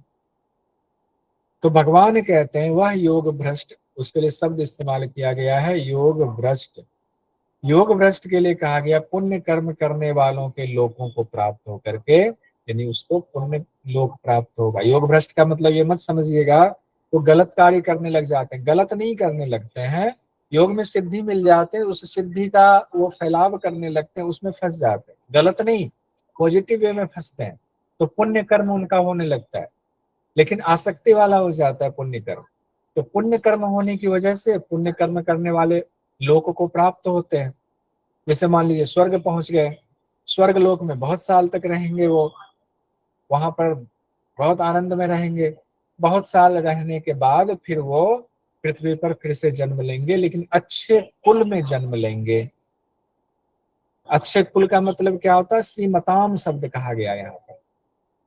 तो भगवान कहते हैं वह योग भ्रष्ट, उसके लिए शब्द इस्तेमाल किया गया है योग भ्रष्ट। योग भ्रष्ट के लिए कहा गया पुण्य कर्म करने वालों के लोकों को प्राप्त होकर के, यानी उसको पुण्य लोक प्राप्त होगा। योग भ्रष्ट का मतलब ये मत समझिएगा वो गलत कार्य करने लग जाते हैं, गलत नहीं करने लगते हैं। योग में सिद्धि मिल जाते हैं, उस सिद्धि का वो फैलाव करने लगते हैं, उसमें फंस जाते हैं। गलत नहीं, पॉजिटिव वे में फंसते हैं, तो पुण्य कर्म उनका होने लगता है, लेकिन आसक्ति वाला हो जाता है पुण्य कर्म। तो पुण्य कर्म होने की वजह से पुण्य कर्म करने वाले लोक को प्राप्त होते हैं। जैसे मान लीजिए स्वर्ग पहुंच गए, स्वर्ग लोक में बहुत साल तक रहेंगे, वो वहां पर बहुत आनंद में रहेंगे। बहुत साल रहने के बाद फिर वो पृथ्वी पर फिर से जन्म लेंगे, लेकिन अच्छे कुल में जन्म लेंगे। अच्छे कुल का मतलब क्या होता है? श्रीमताम शब्द कहा गया यहाँ पर,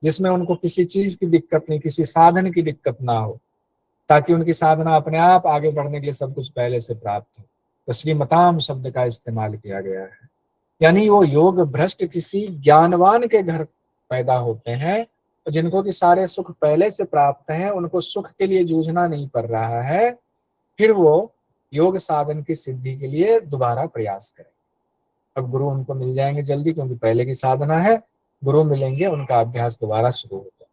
जिसमें उनको किसी चीज की दिक्कत नहीं, किसी साधन की दिक्कत ना हो, ताकि उनकी साधना अपने आप आगे बढ़ने के लिए सब कुछ पहले से प्राप्त हो। तो श्रीमताम शब्द का इस्तेमाल किया गया है, यानी वो योग भ्रष्ट किसी ज्ञानवान के घर पैदा होते हैं, जिनको कि सारे सुख पहले से प्राप्त हैं, उनको सुख के लिए जूझना नहीं पड़ रहा है, फिर वो योग साधन की सिद्धि के लिए दोबारा प्रयास करें। अब गुरु उनको मिल जाएंगे जल्दी, क्योंकि पहले की साधना है, गुरु मिलेंगे, उनका अभ्यास दोबारा शुरू हो जाए।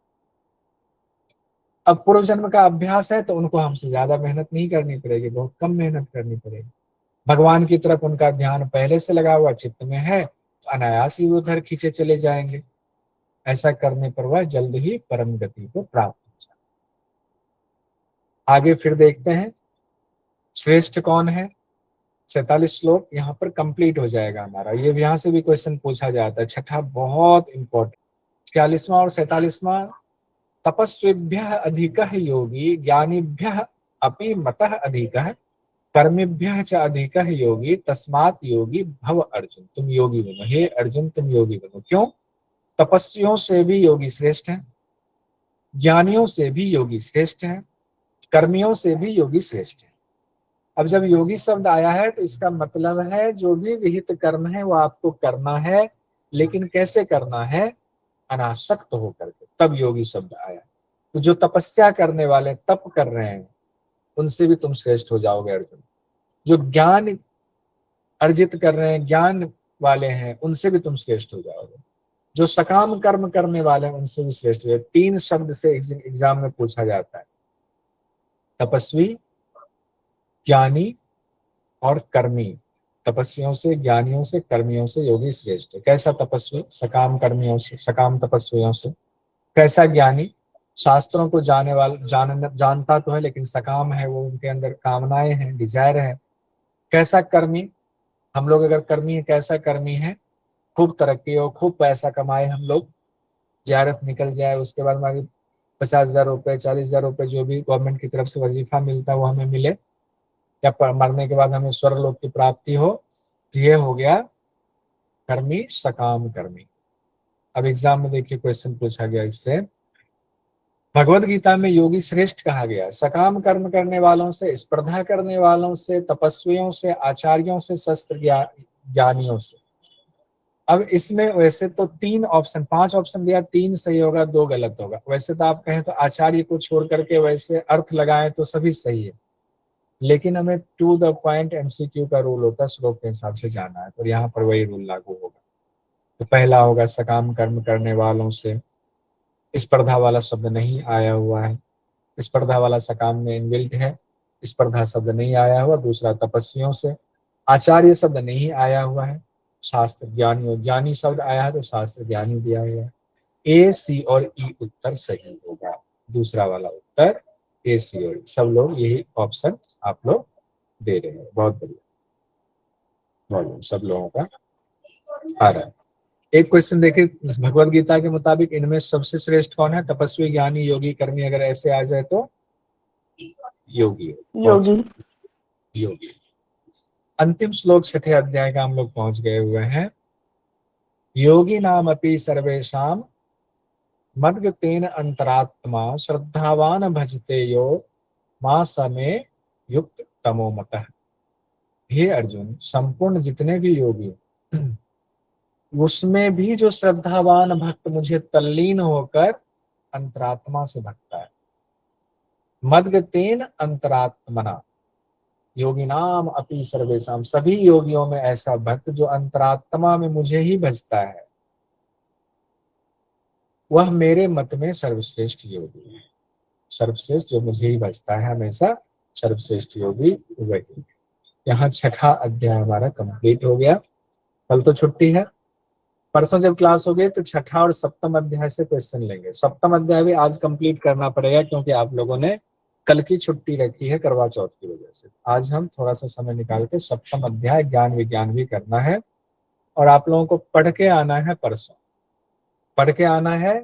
अब पूर्व जन्म का अभ्यास है तो उनको हमसे ज्यादा मेहनत नहीं करनी पड़ेगी, बहुत कम मेहनत करनी पड़ेगी। भगवान की तरफ उनका ध्यान पहले से लगा हुआ चित्त में है, तो अनायास ही वो उधर खींचे चले जाएंगे। ऐसा करने पर वह जल्द ही परम गति को प्राप्त हो जाए। आगे फिर देखते हैं श्रेष्ठ कौन है। 47 श्लोक यहाँ पर कंप्लीट हो जाएगा हमारा। ये यहाँ से भी क्वेश्चन पूछा जाता है, छठा बहुत इंपॉर्टेंट। 46वां और 47वां, तपस्विभ्यः अधिकः योगी ज्ञानिभ्यः अपि मतः अधिकः कर्मेभ्यः च अधिकः योगी तस्मात् योगी भव अर्जुन। तुम योगी बनो, हे अर्जुन तुम योगी बनो। क्यों? तपस्वियों से भी योगी श्रेष्ठ है, ज्ञानियों से भी योगी श्रेष्ठ है, कर्मियों से भी योगी श्रेष्ठ है। अब जब योगी शब्द आया है तो इसका मतलब है जो भी विहित कर्म है वो आपको करना है, लेकिन कैसे करना है? अनासक्त होकर के, तब योगी शब्द आया। तो जो तपस्या करने वाले, तप कर रहे हैं, उनसे भी तुम श्रेष्ठ हो जाओगे अर्जुन। जो ज्ञान अर्जित कर रहे हैं, ज्ञान वाले हैं, उनसे भी तुम श्रेष्ठ हो जाओगे। जो सकाम कर्म करने वाले हैं उनसे भी श्रेष्ठ हो जाओगे। 3 शब्द से एग्जाम में पूछा जाता है, तपस्वी, ज्ञानी और कर्मी। तपस्वियों से, ज्ञानियों से, कर्मियों से योगी श्रेष्ठ है। कैसा तपस्वी? सकाम कर्मियों से, सकाम तपस्वियों से। कैसा ज्ञानी? शास्त्रों को जानता तो है लेकिन सकाम है, वो उनके अंदर कामनाएं हैं, डिजायर है। कैसा कर्मी? हम लोग अगर कर्मी है, कैसा कर्मी है? खूब तरक्की हो, खूब पैसा कमाए हम लोग, JRF निकल जाए, उसके बाद हमारी 50,000 रुपए, 40,000 रुपए जो भी गवर्नमेंट की तरफ से वजीफा मिलता है वो हमें मिले, या मरने के बाद हमें स्वर्गलोक की प्राप्ति हो। तो ये हो गया कर्मी, सकाम कर्मी। अब एग्जाम में देखिए क्वेश्चन पूछा गया इससे, भगवत गीता में योगी श्रेष्ठ कहा गया सकाम कर्म करने वालों से, स्पर्धा करने वालों से, तपस्वियों से, आचार्यों से, शस्त्र ज्ञानियों से। अब इसमें वैसे तो 3 ऑप्शन, 5 ऑप्शन दिया, 3 सही होगा, 2 गलत होगा। वैसे तो आप कहें तो आचार्य को छोड़ करके वैसे अर्थ लगाएं तो सभी सही है, लेकिन हमें टू द पॉइंट MCQ का रूल होता है, श्लोक के हिसाब से जाना है, तो यहाँ पर वही रूल लागू होगा। तो पहला होगा सकाम कर्म करने वालों से, स्पर्धा वाला शब्द नहीं आया हुआ है, स्पर्धा वाला सकाम में इनबिल्ट है, स्पर्धा शब्द नहीं आया हुआ। दूसरा तपस्वियों से, आचार्य शब्द नहीं आया हुआ है, शास्त्र ज्ञानी, ज्ञानी शब्द आया है तो शास्त्र ज्ञानी दिया हुआ है। A, C और E उत्तर सही होगा, दूसरा वाला उत्तर A, C और E। सब लोग यही ऑप्शन आप लोग दे रहे हैं, बहुत बढ़िया, बहुत सब लोगों का आ रहा है। एक क्वेश्चन देखिए, भगवत गीता के मुताबिक इनमें सबसे श्रेष्ठ कौन है? तपस्वी, ज्ञानी, योगी, कर्मी। अगर ऐसे आ जाए तो योगी, योगी। अंतिम श्लोक 6ठे अध्याय का हम लोग पहुंच गए हुए हैं। योगी नाम अपि सर्वेशाम मद्गतेन अंतरात्मा श्रद्धावान भजते यो मां समे युक्त तमो मतः। हे अर्जुन, संपूर्ण जितने भी योगी उसमें भी जो श्रद्धावान भक्त मुझे तल्लीन होकर अंतरात्मा से भक्ता है, मद्गतेन अंतरात्मना योगी नाम अपि सर्वेशाम, सभी योगियों में ऐसा भक्त जो अंतरात्मा में मुझे ही भजता है, वह मेरे मत में सर्वश्रेष्ठ योगी है। सर्वश्रेष्ठ जो मुझे ही भजता है हमेशा, सर्वश्रेष्ठ योगी वही। यहाँ 6ठा अध्याय हमारा कंप्लीट हो गया। कल तो छुट्टी है, परसों जब क्लास हो गई तो 6ठा और 7म अध्याय से क्वेश्चन लेंगे। 7म अध्याय भी आज कंप्लीट करना पड़ेगा क्योंकि आप लोगों ने कल की छुट्टी रखी है करवा चौथ की वजह से। आज हम थोड़ा सा समय निकाल के 7म अध्याय ज्ञान विज्ञान भी करना है, और आप लोगों को पढ़ के आना है, परसों पढ़ के आना है।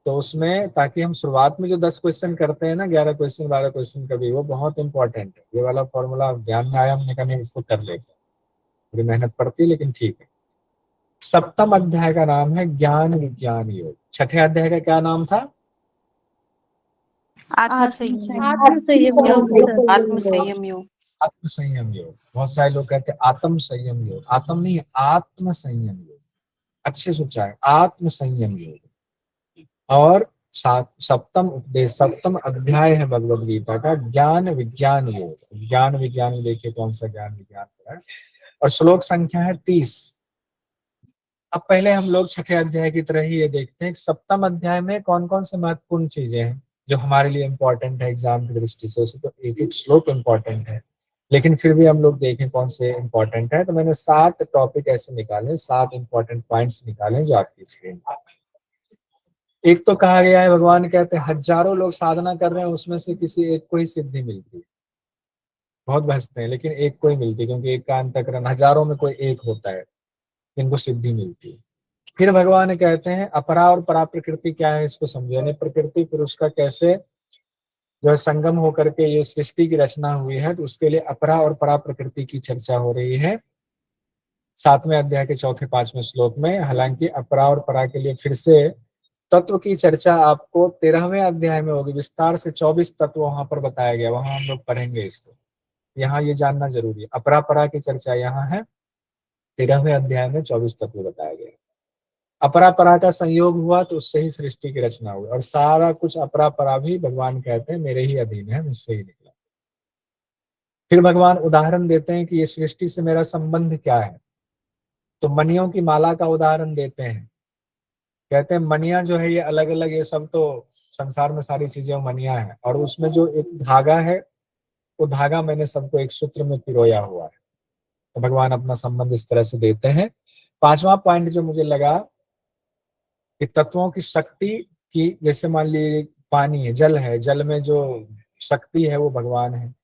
तो उसमें ताकि हम शुरुआत में जो 10 क्वेश्चन करते हैं ना, 11 क्वेश्चन 12 क्वेश्चन कभी, वो बहुत इंपॉर्टेंट है। ये वाला फॉर्मूला ध्यान में आया, हमने कहा नहीं उसको कर लेंगे, थोड़ी मेहनत पड़ती है लेकिन ठीक है। 7म अध्याय का नाम है ज्ञान विज्ञान योग। 6ठे अध्याय का क्या नाम था? आत्मसंयम आत्मसंयम योग। आत्मसंयम योग। आत्मसंयम योग। बहुत सारे लोग कहते हैं आत्म संयम योग, आत्म नहीं, आत्मसंयम योग। अच्छे से उच्चारण, आत्मसंयम योग। और 7म उपदेश, 7म अध्याय है भगवद गीता का ज्ञान विज्ञान योग। ज्ञान विज्ञान देखिए कौन सा ज्ञान विज्ञान है, और श्लोक संख्या है 30। अब पहले हम लोग 6ठे अध्याय की तरह ही ये देखते हैं 7म अध्याय में कौन कौन से महत्वपूर्ण चीजें हैं जो हमारे लिए इंपॉर्टेंट है एग्जाम की दृष्टि से। उसे तो एक एक श्लोक इंपॉर्टेंट है, लेकिन फिर भी हम लोग देखें कौन से इंपॉर्टेंट है। तो मैंने 7 टॉपिक ऐसे निकाले, 7 इंपॉर्टेंट पॉइंट्स निकाले जो आपकी स्क्रीन पर। एक तो कहा गया है, भगवान कहते हैं हजारों लोग साधना कर रहे हैं, उसमें से किसी एक को ही सिद्धि मिलती है। बहुत भजते हैं लेकिन एक को ही मिलती है, क्योंकि एक का अंतःकरण, हजारों में कोई एक होता है इनको सिद्धि मिलती है। फिर भगवान कहते हैं अपरा और परा प्रकृति क्या है, इसको समझो। यानी प्रकृति पुरुष का कैसे जो संगम होकर के ये सृष्टि की रचना हुई है, तो उसके लिए अपरा और परा प्रकृति की चर्चा हो रही है 7वें अध्याय के 4-5वें श्लोक में। हालांकि अपरा और परा के लिए फिर से तत्व की चर्चा आपको 13वें अध्याय में होगी, विस्तार से 24 तत्व वहां पर बताया गया, वहां हम लोग पढ़ेंगे इसको। यहाँ ये जानना जरूरी है, अपरा परा की चर्चा यहाँ है, 13वें अध्याय में 24 तत्व बताया गया। अपरा परा का संयोग हुआ तो उससे ही सृष्टि की रचना हुई, और सारा कुछ अपरा परा भी भगवान कहते हैं मेरे ही अधीन है, मुझसे ही निकला। फिर भगवान उदाहरण देते हैं कि ये सृष्टि से मेरा संबंध क्या है, तो मणियों की माला का उदाहरण देते हैं। कहते हैं मणियां जो है ये अलग अलग, ये सब तो संसार में सारी चीजें मणियां हैं, और उसमें जो एक धागा है वो धागा मैंने सबको एक सूत्र में पिरोया हुआ है। तो भगवान अपना संबंध इस तरह से देते हैं। 5वां पॉइंट जो मुझे लगा कि तत्वों की शक्ति की, जैसे मान लीजिए पानी है, जल है, जल में जो शक्ति है वो भगवान है,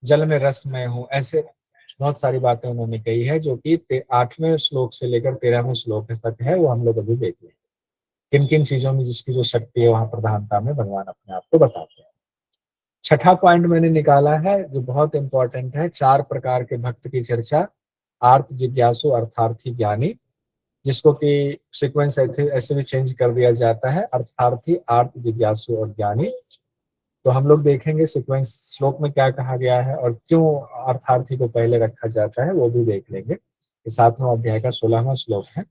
जल में रस मैं हूँ, ऐसे बहुत सारी बातें उन्होंने कही है, जो कि 8वें श्लोक से लेकर 13वें श्लोक तक है, वो हम लोग अभी देखेंगे किन किन चीजों में जिसकी जो शक्ति है वहां प्रधानता में भगवान अपने आप को बताते हैं। 6ठा पॉइंट मैंने निकाला है जो बहुत इंपॉर्टेंट है, 4 प्रकार के भक्त की चर्चा, आर्त, जिज्ञासु, अर्थार्थी, ज्ञानी, जिसको कि सीक्वेंस ऐसे भी चेंज कर दिया जाता है, अर्थार्थी, आर्त, जिज्ञासु और ज्ञानी। तो हम लोग देखेंगे सीक्वेंस श्लोक में क्या कहा गया है और क्यों अर्थार्थी को पहले रखा जाता है, वो भी देख लेंगे। 7वें अध्याय का 16वां श्लोक है।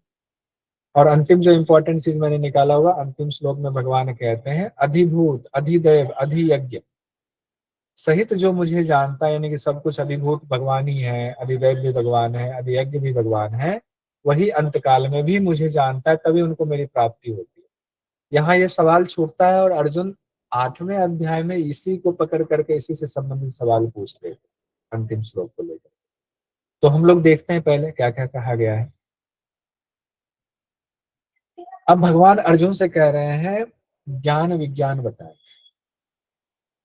और अंतिम जो इंपॉर्टेंट चीज मैंने निकाला हुआ, अंतिम श्लोक में भगवान कहते हैं अधिभूत, अधिदेव, अधियज्ञ सहित जो मुझे जानता है, यानी कि सब कुछ अधिभूत भगवान ही है, अधिदेव भी भगवान है, अधियज्ञ भी भगवान है, वही अंत काल में भी मुझे जानता है, तभी उनको मेरी प्राप्ति होती है। यहाँ ये सवाल छूटता है और अर्जुन 8वें अध्याय में इसी को पकड़ करके इसी से संबंधित सवाल पूछते थे अंतिम श्लोक को लेकर। तो हम लोग देखते हैं पहले क्या क्या कहा गया है। अब भगवान अर्जुन से कह रहे हैं ज्ञान विज्ञान बताएं,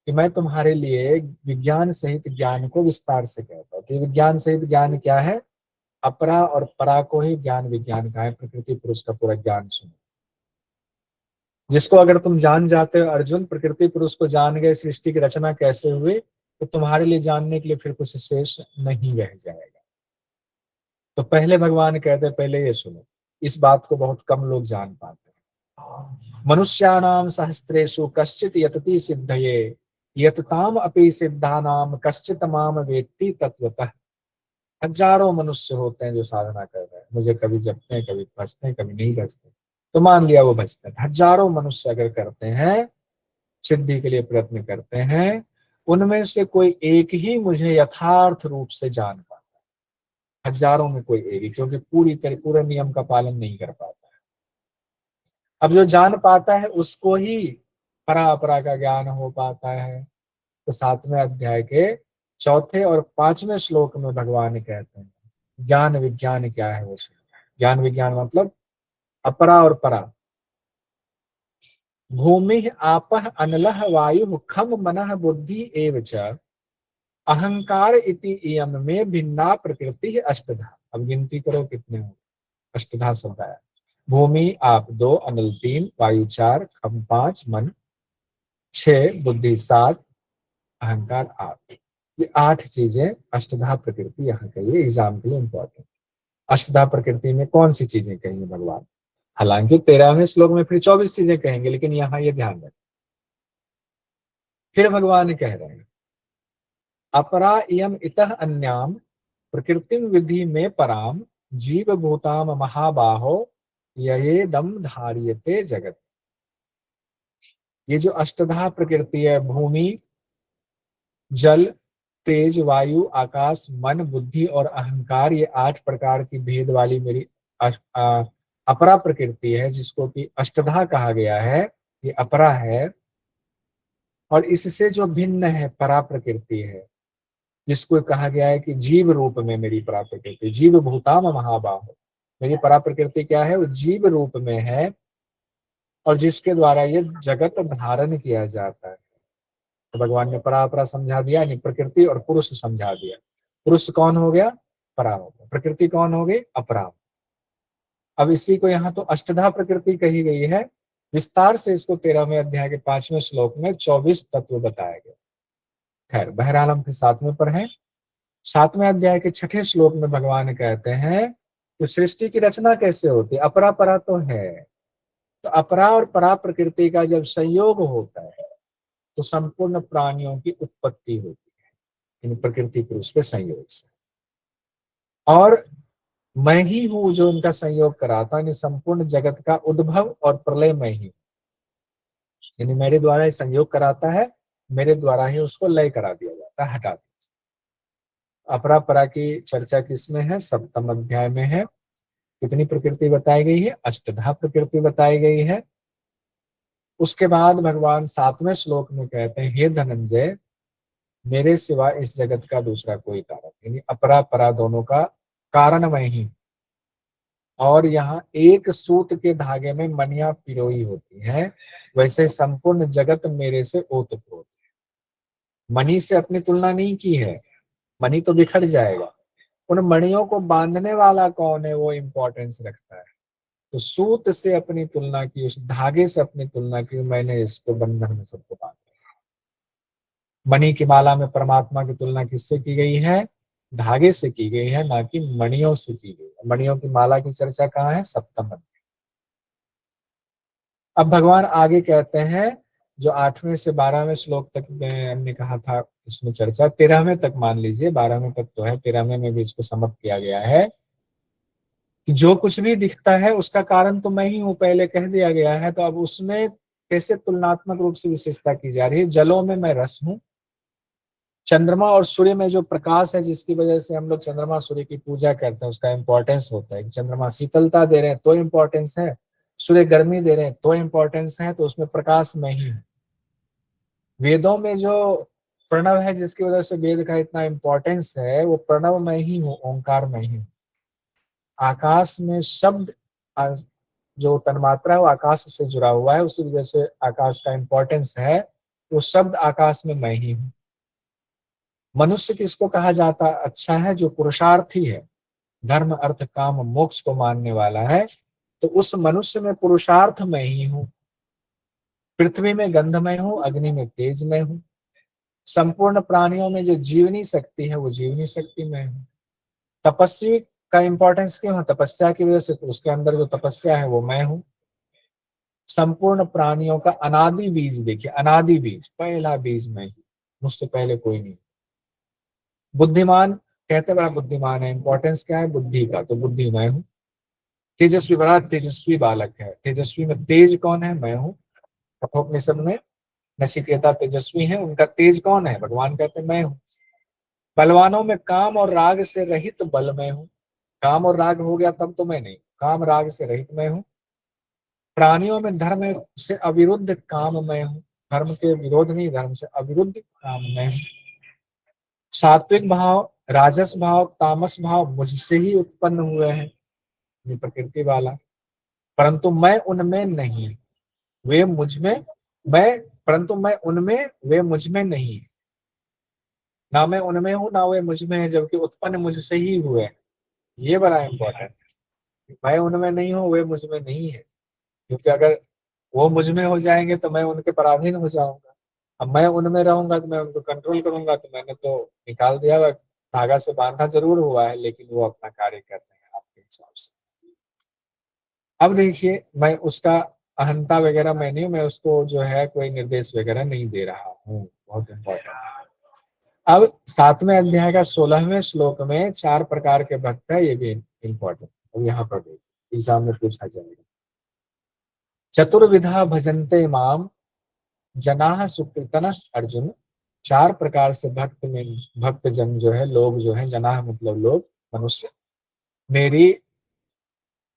कि मैं तुम्हारे लिए विज्ञान सहित ज्ञान को विस्तार से कहता हूं। तो विज्ञान सहित ज्ञान क्या है? अपरा और परा को ही ज्ञान विज्ञान का है, प्रकृति पुरुष का पूरा ज्ञान सुनो, जिसको अगर तुम जान जाते हो अर्जुन, प्रकृति पुरुष को जान गए, सृष्टि की रचना कैसे हुई, तो तुम्हारे लिए जानने के लिए फिर कुछ शेष नहीं रह जाएगा। तो पहले भगवान कहते हैं पहले ये सुनो, इस बात को बहुत कम लोग जान पाते हैं। मनुष्याणाम सहस्त्रेषु कश्चित यतति सिद्धये यतताम अपि सिद्धानाम कश्चित माम वेत्ति तत्वतः। हजारों मनुष्य होते हैं जो साधना कर रहे हैं, मुझे कभी जपते हैं, कभी भजते हैं, कभी नहीं भजते, तो मान लिया वो भजते हैं। हजारों मनुष्य अगर करते हैं, सिद्धि के लिए प्रयत्न करते हैं, उनमें से कोई एक ही मुझे यथार्थ रूप से जान पाता है। हजारों में कोई एक ही, क्योंकि पूरे नियम का पालन नहीं कर पाता है। अब जो जान पाता है उसको ही परा अपरा का ज्ञान हो पाता है। तो 7वें अध्याय के 4 और 5वें श्लोक में भगवान कहते हैं ज्ञान विज्ञान क्या है वो सुनो। ज्ञान विज्ञान मतलब अपरा और परा। भूमि आपः अनलः वायु खम मनः बुद्धि एव च अहंकार इति इयम में भिन्ना प्रकृति अष्टधा। अब गिनती करो कितने हो, अष्टधा शब्द आया। भूमि आप 2, अनल 3, वायु 4, खम 5, मन 6, बुद्धि 7, अहंकार 8। ये 8 चीजें अष्टधा प्रकृति यहाँ कही, एग्जाम के लिए इंपॉर्टेंट। अष्टधा प्रकृति में कौन सी चीजें कही भगवान? हालांकि 13वें श्लोक में फिर 24 चीजें कहेंगे, लेकिन यहाँ ये ध्यान रखें। फिर भगवान कह रहे हैं अपरा इयम इतः अन्याम प्रकृतिम विधि में पराम जीव भूताम महाबाहो येदम धार्यते जगत। ये जो अष्टधा प्रकृति है, भूमि, जल, तेज, वायु, आकाश, मन, बुद्धि और अहंकार, ये 8 प्रकार की भेद वाली मेरी अपरा प्रकृति है, जिसको कि अष्टधा कहा गया है। ये अपरा है। और इससे जो भिन्न है परा प्रकृति है, जिसको कहा गया है कि जीव रूप में मेरी परा प्रकृति, जीव भूताम महाबाहो। मेरी परा प्रकृति क्या है? वो जीव रूप में है, और जिसके द्वारा ये जगत धारण किया जाता है। तो भगवान ने परा अपरा समझा दिया, यानी प्रकृति और पुरुष समझा दिया। पुरुष कौन हो गया? परा हो गया। प्रकृति कौन हो गई? अपरा। अब इसी को यहाँ तो अष्टधा प्रकृति कही गई है, विस्तार से इसको 13वें अध्याय के 5वें श्लोक में 24 तत्व बताए गए। खैर बहरहाल हम फिर 7वें पर हैं। 7वें अध्याय के 6ठे श्लोक में भगवान कहते हैं कि सृष्टि की रचना कैसे होती है। अपरा परा तो है, तो अपरा और परा प्रकृति का जब संयोग होता है तो संपूर्ण प्राणियों की उत्पत्ति होती है, इन प्रकृति पुरुष के संयोग से। और मैं ही हूं जो इनका संयोग कराता, यानी संपूर्ण जगत का उद्भव और प्रलय मैं ही, यानी मेरे द्वारा ही संयोग कराता है, मेरे द्वारा ही उसको लय करा दिया जाता है, हटा दिया जाता है। अपरा परा की चर्चा किसमें है? 7वें अध्याय में है। कितनी प्रकृति बताई गई है? अष्टधा प्रकृति बताई गई है। उसके बाद भगवान 7वें श्लोक में कहते हैं, हे धनंजय, मेरे सिवा इस जगत का दूसरा कोई कारण, यानी अपरा परा दोनों का कारण मैं ही। और यहाँ एक सूत के धागे में मणियां पिरोई होती हैं, वैसे संपूर्ण जगत मेरे से ओतप्रोत है। मणि से अपनी तुलना नहीं की है, मणि तो बिखर जाएगा, उन मणियों को बांधने वाला कौन है वो इंपॉर्टेंस रखता है। तो सूत से अपनी तुलना की, उस धागे से अपनी तुलना की, मैंने इसको बंधन में सबको बांधा। मणि की माला में परमात्मा की तुलना किससे की गई है? धागे से की गई है, ना कि मणियों से की गई है। मणियों की माला की चर्चा कहाँ है? 7वें अध्याय। अब भगवान आगे कहते हैं, जो 8वें से 12वें श्लोक तक हमने कहा था इसमें चर्चा, 13वें तक मान लीजिए, 12वें तक तो है, 13वें में भी इसको समाप्त किया गया है कि जो कुछ भी दिखता है उसका कारण तो मैं ही हूं, पहले कह दिया गया है। तो अब उसमें कैसे तुलनात्मक रूप से विशेषता की जा रही है? जलों में मैं रस हूं, चंद्रमा और सूर्य में जो प्रकाश है, जिसकी वजह से हम लोग चंद्रमा सूर्य की पूजा करते हैं, उसका इंपॉर्टेंस होता है। चंद्रमा शीतलता दे रहे हैं तो इंपॉर्टेंस है, सूर्य गर्मी दे रहे हैं तो इंपॉर्टेंस है, तो उसमें प्रकाश में ही। वेदों में जो प्रणव है, जिसकी वजह से वेद का इतना इंपॉर्टेंस है, वो प्रणव में ही हूँ, ओंकार में ही हूँ। आकाश में शब्द जो तन्मात्रा है वो आकाश से जुड़ा हुआ है, उसी वजह से आकाश का इंपॉर्टेंस है। वो शब्द आकाश में मैं ही हूँ। मनुष्य किसको कहा जाता अच्छा है? जो पुरुषार्थी है, धर्म अर्थ काम मोक्ष को मानने वाला है, तो उस मनुष्य में पुरुषार्थ में ही हूँ। पृथ्वी में गंधमय हूँ, अग्नि में तेज में हूँ। संपूर्ण प्राणियों में जो जीवनी शक्ति है वो जीवनी शक्ति में हूँ। तपस्वी का इंपॉर्टेंस क्यों है? तपस्या की वजह से, तो उसके अंदर जो तपस्या है वो मैं हूँ। संपूर्ण प्राणियों का अनादि बीज देखिए, अनादि बीज, पहला बीज मैं ही, मुझसे पहले कोई नहीं। बुद्धिमान कहते बड़ा बुद्धिमान है, इंपॉर्टेंस क्या है? बुद्धि का, तो बुद्धि मैं हूँ। तेजस्वी, बड़ा तेजस्वी बालक है, तेजस्वी में तेज कौन है? मैं हूँ। कठोपनिषद में नचिकेता तेजस्वी है, उनका तेज कौन है? भगवान कहते हैं मैं हूँ। बलवानों में काम और राग से रहित बल मैं हूँ। काम और राग हो गया तब तो मैं नहीं, काम राग से रहित मैं हूँ। प्राणियों में धर्म से अविरुद्ध काम मैं हूँ, धर्म के विरोध नहीं, धर्म से अविरुद्ध काम मैं हूँ। सात्विक भाव, राजस भाव, तामस भाव मुझसे ही उत्पन्न हुए हैं, ये प्रकृति वाला, परंतु मैं उनमें नहीं, वे मुझ में, परंतु मैं उनमें, वे मुझ में नहीं। ना मैं उनमें हूं ना वे मुझ में है, जबकि उत्पन्न मुझसे ही हुए। ये बड़ा इंपॉर्टेंट है, मैं उनमें नहीं हूं, वे मुझ में नहीं है। क्योंकि अगर वो मुझ में हो जाएंगे तो मैं उनके पराधीन हो जाऊंगा। अब मैं उनमें रहूंगा तो मैं उनको कंट्रोल करूंगा, तो मैंने तो निकाल दिया हुआ, धागा से बांधा जरूर हुआ है, लेकिन वो अपना कार्य कर रहे हैं आपके हिसाब से। अब देखिए, मैं उसका अहंता वगैरह मैं नहीं हूं, मैं उसको जो है कोई निर्देश वगैरह नहीं दे रहा हूँ। बहुत इंपॉर्टेंट है। अब 7वें अध्याय का 16वें श्लोक में 4 प्रकार के भक्त है, ये भी इंपॉर्टेंट। अब यहाँ पर देखिए, एग्जाम में पूछा जाएगा। चतुर्विधा भजन्ते माम जनाः सुकृतनः अर्जुन। 4 प्रकार से भक्त जन जो है, लोग जो है, जनाः मतलब लोग, मनुष्य, मेरी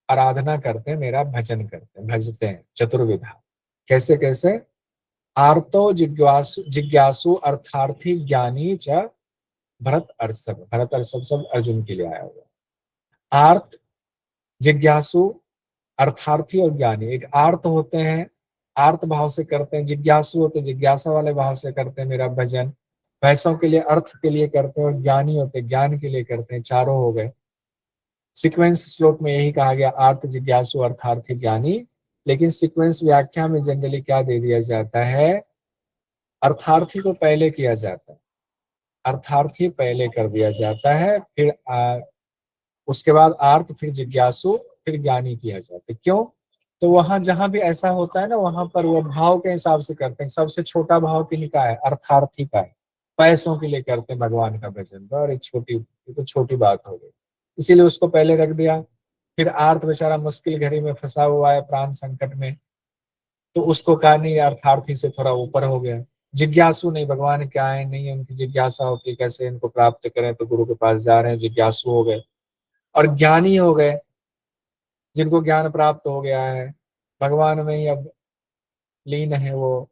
आराधना करते हैं, मेरा भजन करते हैं, भजते हैं। चतुर्विधा कैसे कैसे? आर्तो जिज्ञासु अर्थार्थी ज्ञानी च भरत अर्षभ। भरत अर्षभ सब अर्जुन के लिए आया हुआ। आर्त, जिज्ञासु, अर्थार्थी और ज्ञानी। एक आर्त होते हैं, आर्त भाव से करते हैं, जिज्ञासु होते जिज्ञासा वाले भाव से करते हैं मेरा भजन, पैसों के लिए, अर्थ के लिए करते हैं, और ज्ञानी होते ज्ञान के लिए करते हैं। चारों हो गए। सीक्वेंस श्लोक में यही कहा गया, आर्त, जिज्ञासु, अर्थार्थी, ज्ञानी। लेकिन सीक्वेंस व्याख्या में जनरली क्या दे दिया जाता है, अर्थार्थी को पहले किया जाता है, अर्थार्थी पहले कर दिया जाता है, फिर उसके बाद आर्थ, फिर जिज्ञासु, फिर ज्ञानी किया जाता है। क्यों? तो वहां जहां भी ऐसा होता है ना, वहां पर वो भाव के हिसाब से करते हैं। सबसे छोटा भाव किन्हीं का है? अर्थार्थी का है। पैसों के लिए करते हैं भगवान का भजन, और एक छोटी, ये तो छोटी बात हो गई, इसीलिए उसको पहले रख दिया। फिर आर्थ बेचारा मुश्किल घड़ी में फंसा हुआ है, प्राण संकट में, तो उसको कहा नहीं, अर्थार्थी से थोड़ा ऊपर हो गया। जिज्ञासु नहीं, भगवान क्या है नहीं है, उनकी जिज्ञासा होती कैसे इनको प्राप्त करें, तो गुरु के पास जा रहे हैं, जिज्ञासु हो गए। और ज्ञानी हो गए, जिनको ज्ञान प्राप्त हो गया है, भगवान में ही अब लीन है, वो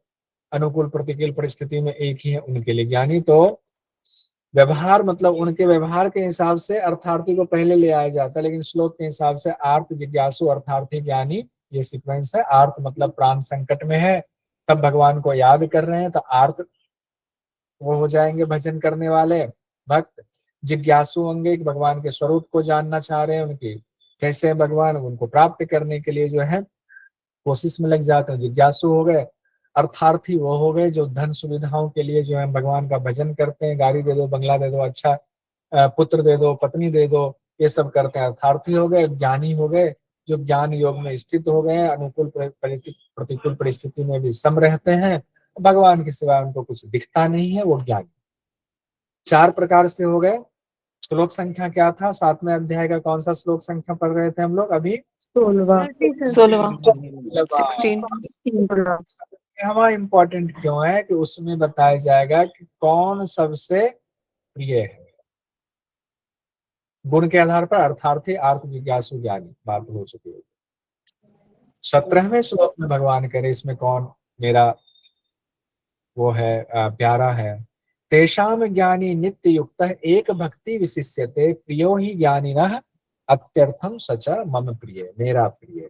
अनुकूल प्रतिकूल परिस्थिति में एक ही है, उनके लिए ज्ञानी। तो व्यवहार मतलब उनके व्यवहार के हिसाब से अर्थार्थी को पहले ले आया जाता है, लेकिन श्लोक के हिसाब से आर्थ, जिज्ञासु, अर्थार्थी, ज्ञानी, ये सीक्वेंस है। आर्थ मतलब प्राण संकट में है, तब भगवान को याद कर रहे हैं, तो आर्थ वो हो जाएंगे भजन करने वाले भक्त। जिज्ञासु होंगे कि भगवान के स्वरूप को जानना चाह रहे हैं, उनकी कैसे है भगवान, उनको प्राप्त करने के लिए जो है कोशिश में लग जाते हैं, जिज्ञासु हो गए। अर्थार्थी वो हो गए जो धन सुविधाओं के लिए जो है भगवान का भजन करते हैं, गाड़ी दे दो, बंगला दे दो, अच्छा पुत्र दे दो, पत्नी दे दो, ये सब करते हैं, अर्थार्थी हो गए। ज्ञानी हो गए जो ज्ञान योग में स्थित हो गए हैं, अनुकूल प्रतिकूल परिस्थिति में भी सम रहते हैं, भगवान के सिवाय उनको कुछ दिखता नहीं है, वो ज्ञानी। 4 प्रकार से हो गए। श्लोक संख्या क्या था? 7वें अध्याय का कौन सा श्लोक संख्या पढ़ रहे थे हम लोग अभी? 16 हमारा इम्पोर्टेंट क्यों है कि उसमें बताया जाएगा कि कौन सबसे प्रिय है। गुण के आधार पर अर्थार्थी, आर्थ, जिज्ञासु, ज्ञानी, बात हो चुकी है। 17वें श्लोक में भगवान कह रहे इसमें कौन मेरा वो है प्यारा है। तेषाम ज्ञानी नित्य युक्त एक भक्ति विशिष्यते, प्रियो ही ज्ञानिनः अत्यर्थम सच मम प्रिय, मेरा प्रिय।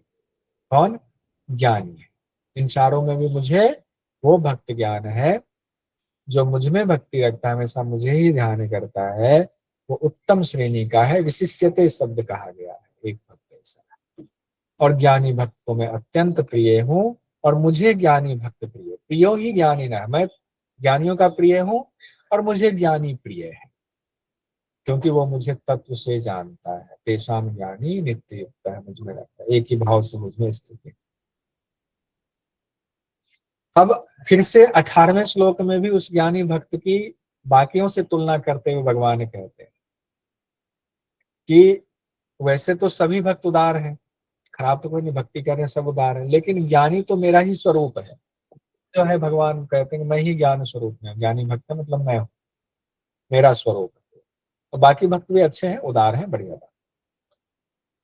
कौन? ज्ञानी है। इन चारों में भी मुझे वो भक्त ज्ञान है जो मुझ में भक्ति रखता है, हमेशा मुझे ही ध्यान करता है, वो उत्तम श्रेणी का है। विशिष्यते शब्द कहा गया है, एक भक्त ऐसा। और ज्ञानी भक्त को मैं अत्यंत प्रिय हूँ, और मुझे ज्ञानी भक्त प्रिय। प्रियो ही ज्ञानी ना, मैं ज्ञानियों का प्रिय हूँ और मुझे ज्ञानी प्रिय है, क्योंकि वो मुझे तत्व से जानता है। तेषाम ज्ञानी नित्य युक्त है, मुझ में रहता है, एक ही भाव से मुझ में स्थित है। अब फिर से 18वें श्लोक में भी उस ज्ञानी भक्त की बाकियों से तुलना करते हुए भगवान कहते हैं कि वैसे तो सभी भक्त उदार हैं, खराब तो कोई नहीं, भक्ति कर रहे हैं, सब उदार है, लेकिन ज्ञानी तो मेरा ही स्वरूप है। जो है भगवान कहते हैं कि मैं ही ज्ञान स्वरूप में, ज्ञानी भक्त है मतलब मैं हूँ, मेरा स्वरूप है। तो बाकी भक्त भी अच्छे हैं, उदार हैं, बढ़िया बात।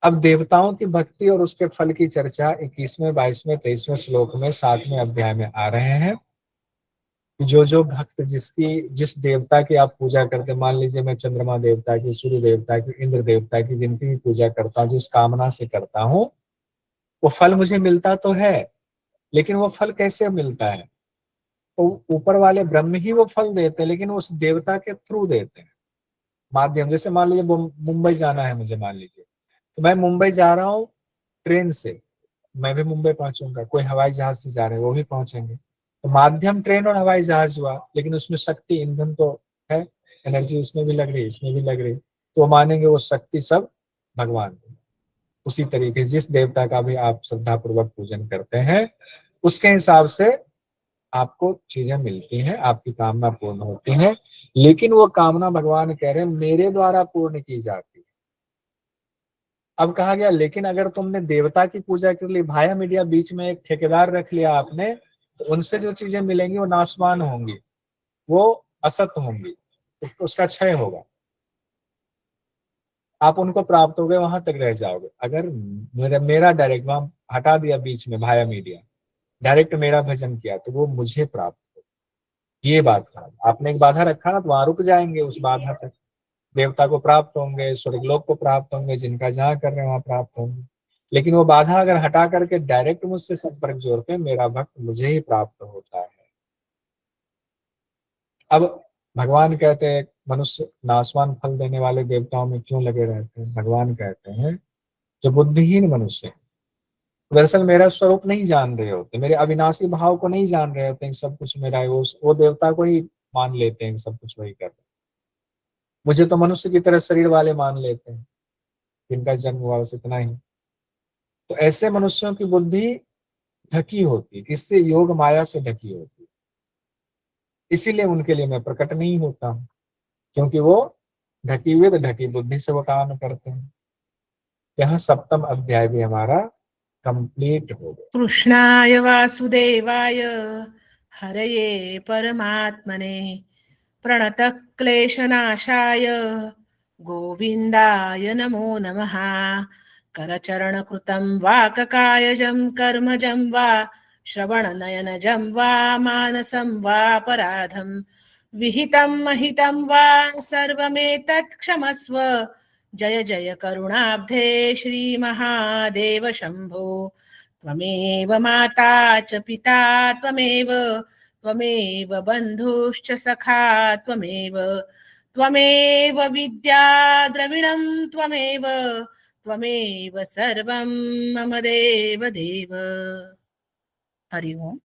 अब देवताओं की भक्ति और उसके फल की चर्चा 21वें, 22वें, 23वें श्लोक में 7वें अध्याय में आ रहे हैं। जो भक्त जिस देवता की आप पूजा करते, मान लीजिए मैं चंद्रमा देवता की, सूर्य देवता की, इंद्र देवता की, जिनकी भी पूजा करता हूँ, जिस कामना से करता हूँ, वो फल मुझे मिलता तो है, लेकिन वो फल कैसे मिलता है? तो ऊपर वाले ब्रह्म ही वो फल देते हैं, लेकिन उस देवता के थ्रू देते हैं माध्यम। जैसे मान लीजिए मुंबई जाना है मुझे, मान लीजिए तो मैं मुंबई जा रहा हूँ ट्रेन से, मैं भी मुंबई पहुंचूंगा, कोई हवाई जहाज से जा रहे हैं वो भी पहुंचेंगे, तो माध्यम ट्रेन और हवाई जहाज हुआ, लेकिन उसमें शक्ति, ईंधन तो है, एनर्जी उसमें भी लग रही, इसमें भी लग रही, तो वो मानेंगे वो शक्ति सब भगवान की। उसी तरीके जिस देवता का भी आप श्रद्धा पूर्वक पूजन करते हैं, उसके हिसाब से आपको चीजें मिलती हैं, आपकी कामना पूर्ण होती है, लेकिन वो कामना भगवान कह रहे हैं मेरे द्वारा पूर्ण की जाती है। अब कहा गया लेकिन अगर तुमने देवता की पूजा कर ली, भाया मीडिया बीच में एक ठेकेदार रख लिया आपने, तो उनसे जो चीजें मिलेंगी वो नाशवान होंगी, वो असत होंगी, तो उसका क्षय होगा, आप उनको प्राप्त हो गए वहां तक रह जाओगे। अगर मेरा डायरेक्ट वहां हटा दिया बीच में, भाया मीडिया डायरेक्ट मेरा भजन किया, तो वो मुझे प्राप्त हो। ये बात कहा, आपने एक बाधा रखा ना, तो वहां रुक जाएंगे उस बाधा तक, देवता को प्राप्त होंगे, स्वर्गलोक को प्राप्त होंगे, जिनका जहां कर रहे हैं वहां प्राप्त होंगे। लेकिन वो बाधा अगर हटा करके डायरेक्ट मुझसे संपर्क जोड़ते हैं, मेरा भक्त मुझे ही प्राप्त होता है। अब भगवान कहते हैं मनुष्य नाशवान फल देने वाले देवताओं में क्यों लगे रहते हैं? भगवान कहते हैं जो बुद्धिहीन मनुष्य है, दरअसल मेरा स्वरूप नहीं जान रहे होते, मेरे अविनाशी भाव को नहीं जान रहे होते हैं, सब कुछ मेरा है, वो देवता को ही मान लेते हैं, सब कुछ वही कर रहे हैं। मुझे तो मनुष्य की तरह शरीर वाले मान लेते हैं, जिनका जन्म हुआ बस इतना ही। तो ऐसे मनुष्यों की बुद्धि ढकी होती, किससे? योग माया से ढकी होती। इसीलिए उनके लिए मैं प्रकट नहीं होता हूँ, क्योंकि वो ढकी हुए तो ढकी बुद्धि से वो काम करते हैं। यहाँ सप्तम अध्याय भी हमारा कंप्लीट हो गया। कृष्णाय वासुदेवाय हरये परमात्मने प्रणतः क्लेशनाशाय गोविन्दाय नमो नमः। करचरणकृतं वा ककायजं कर्मजं वा श्रवणनयनजं वा मानसं वापराधं विहितं महितं वा सर्वमेतत् क्षमस्व। जय जय करुणाब्धे श्रीमहादेव शम्भो। त्वमेव माता च पिता त्वमेव त्वमेव बन्धुश्च सखा त्वमेव त्वमेव विद्या द्रविणं त्वमेव त्वमेव सर्वं मम देव देव। हरि ओम।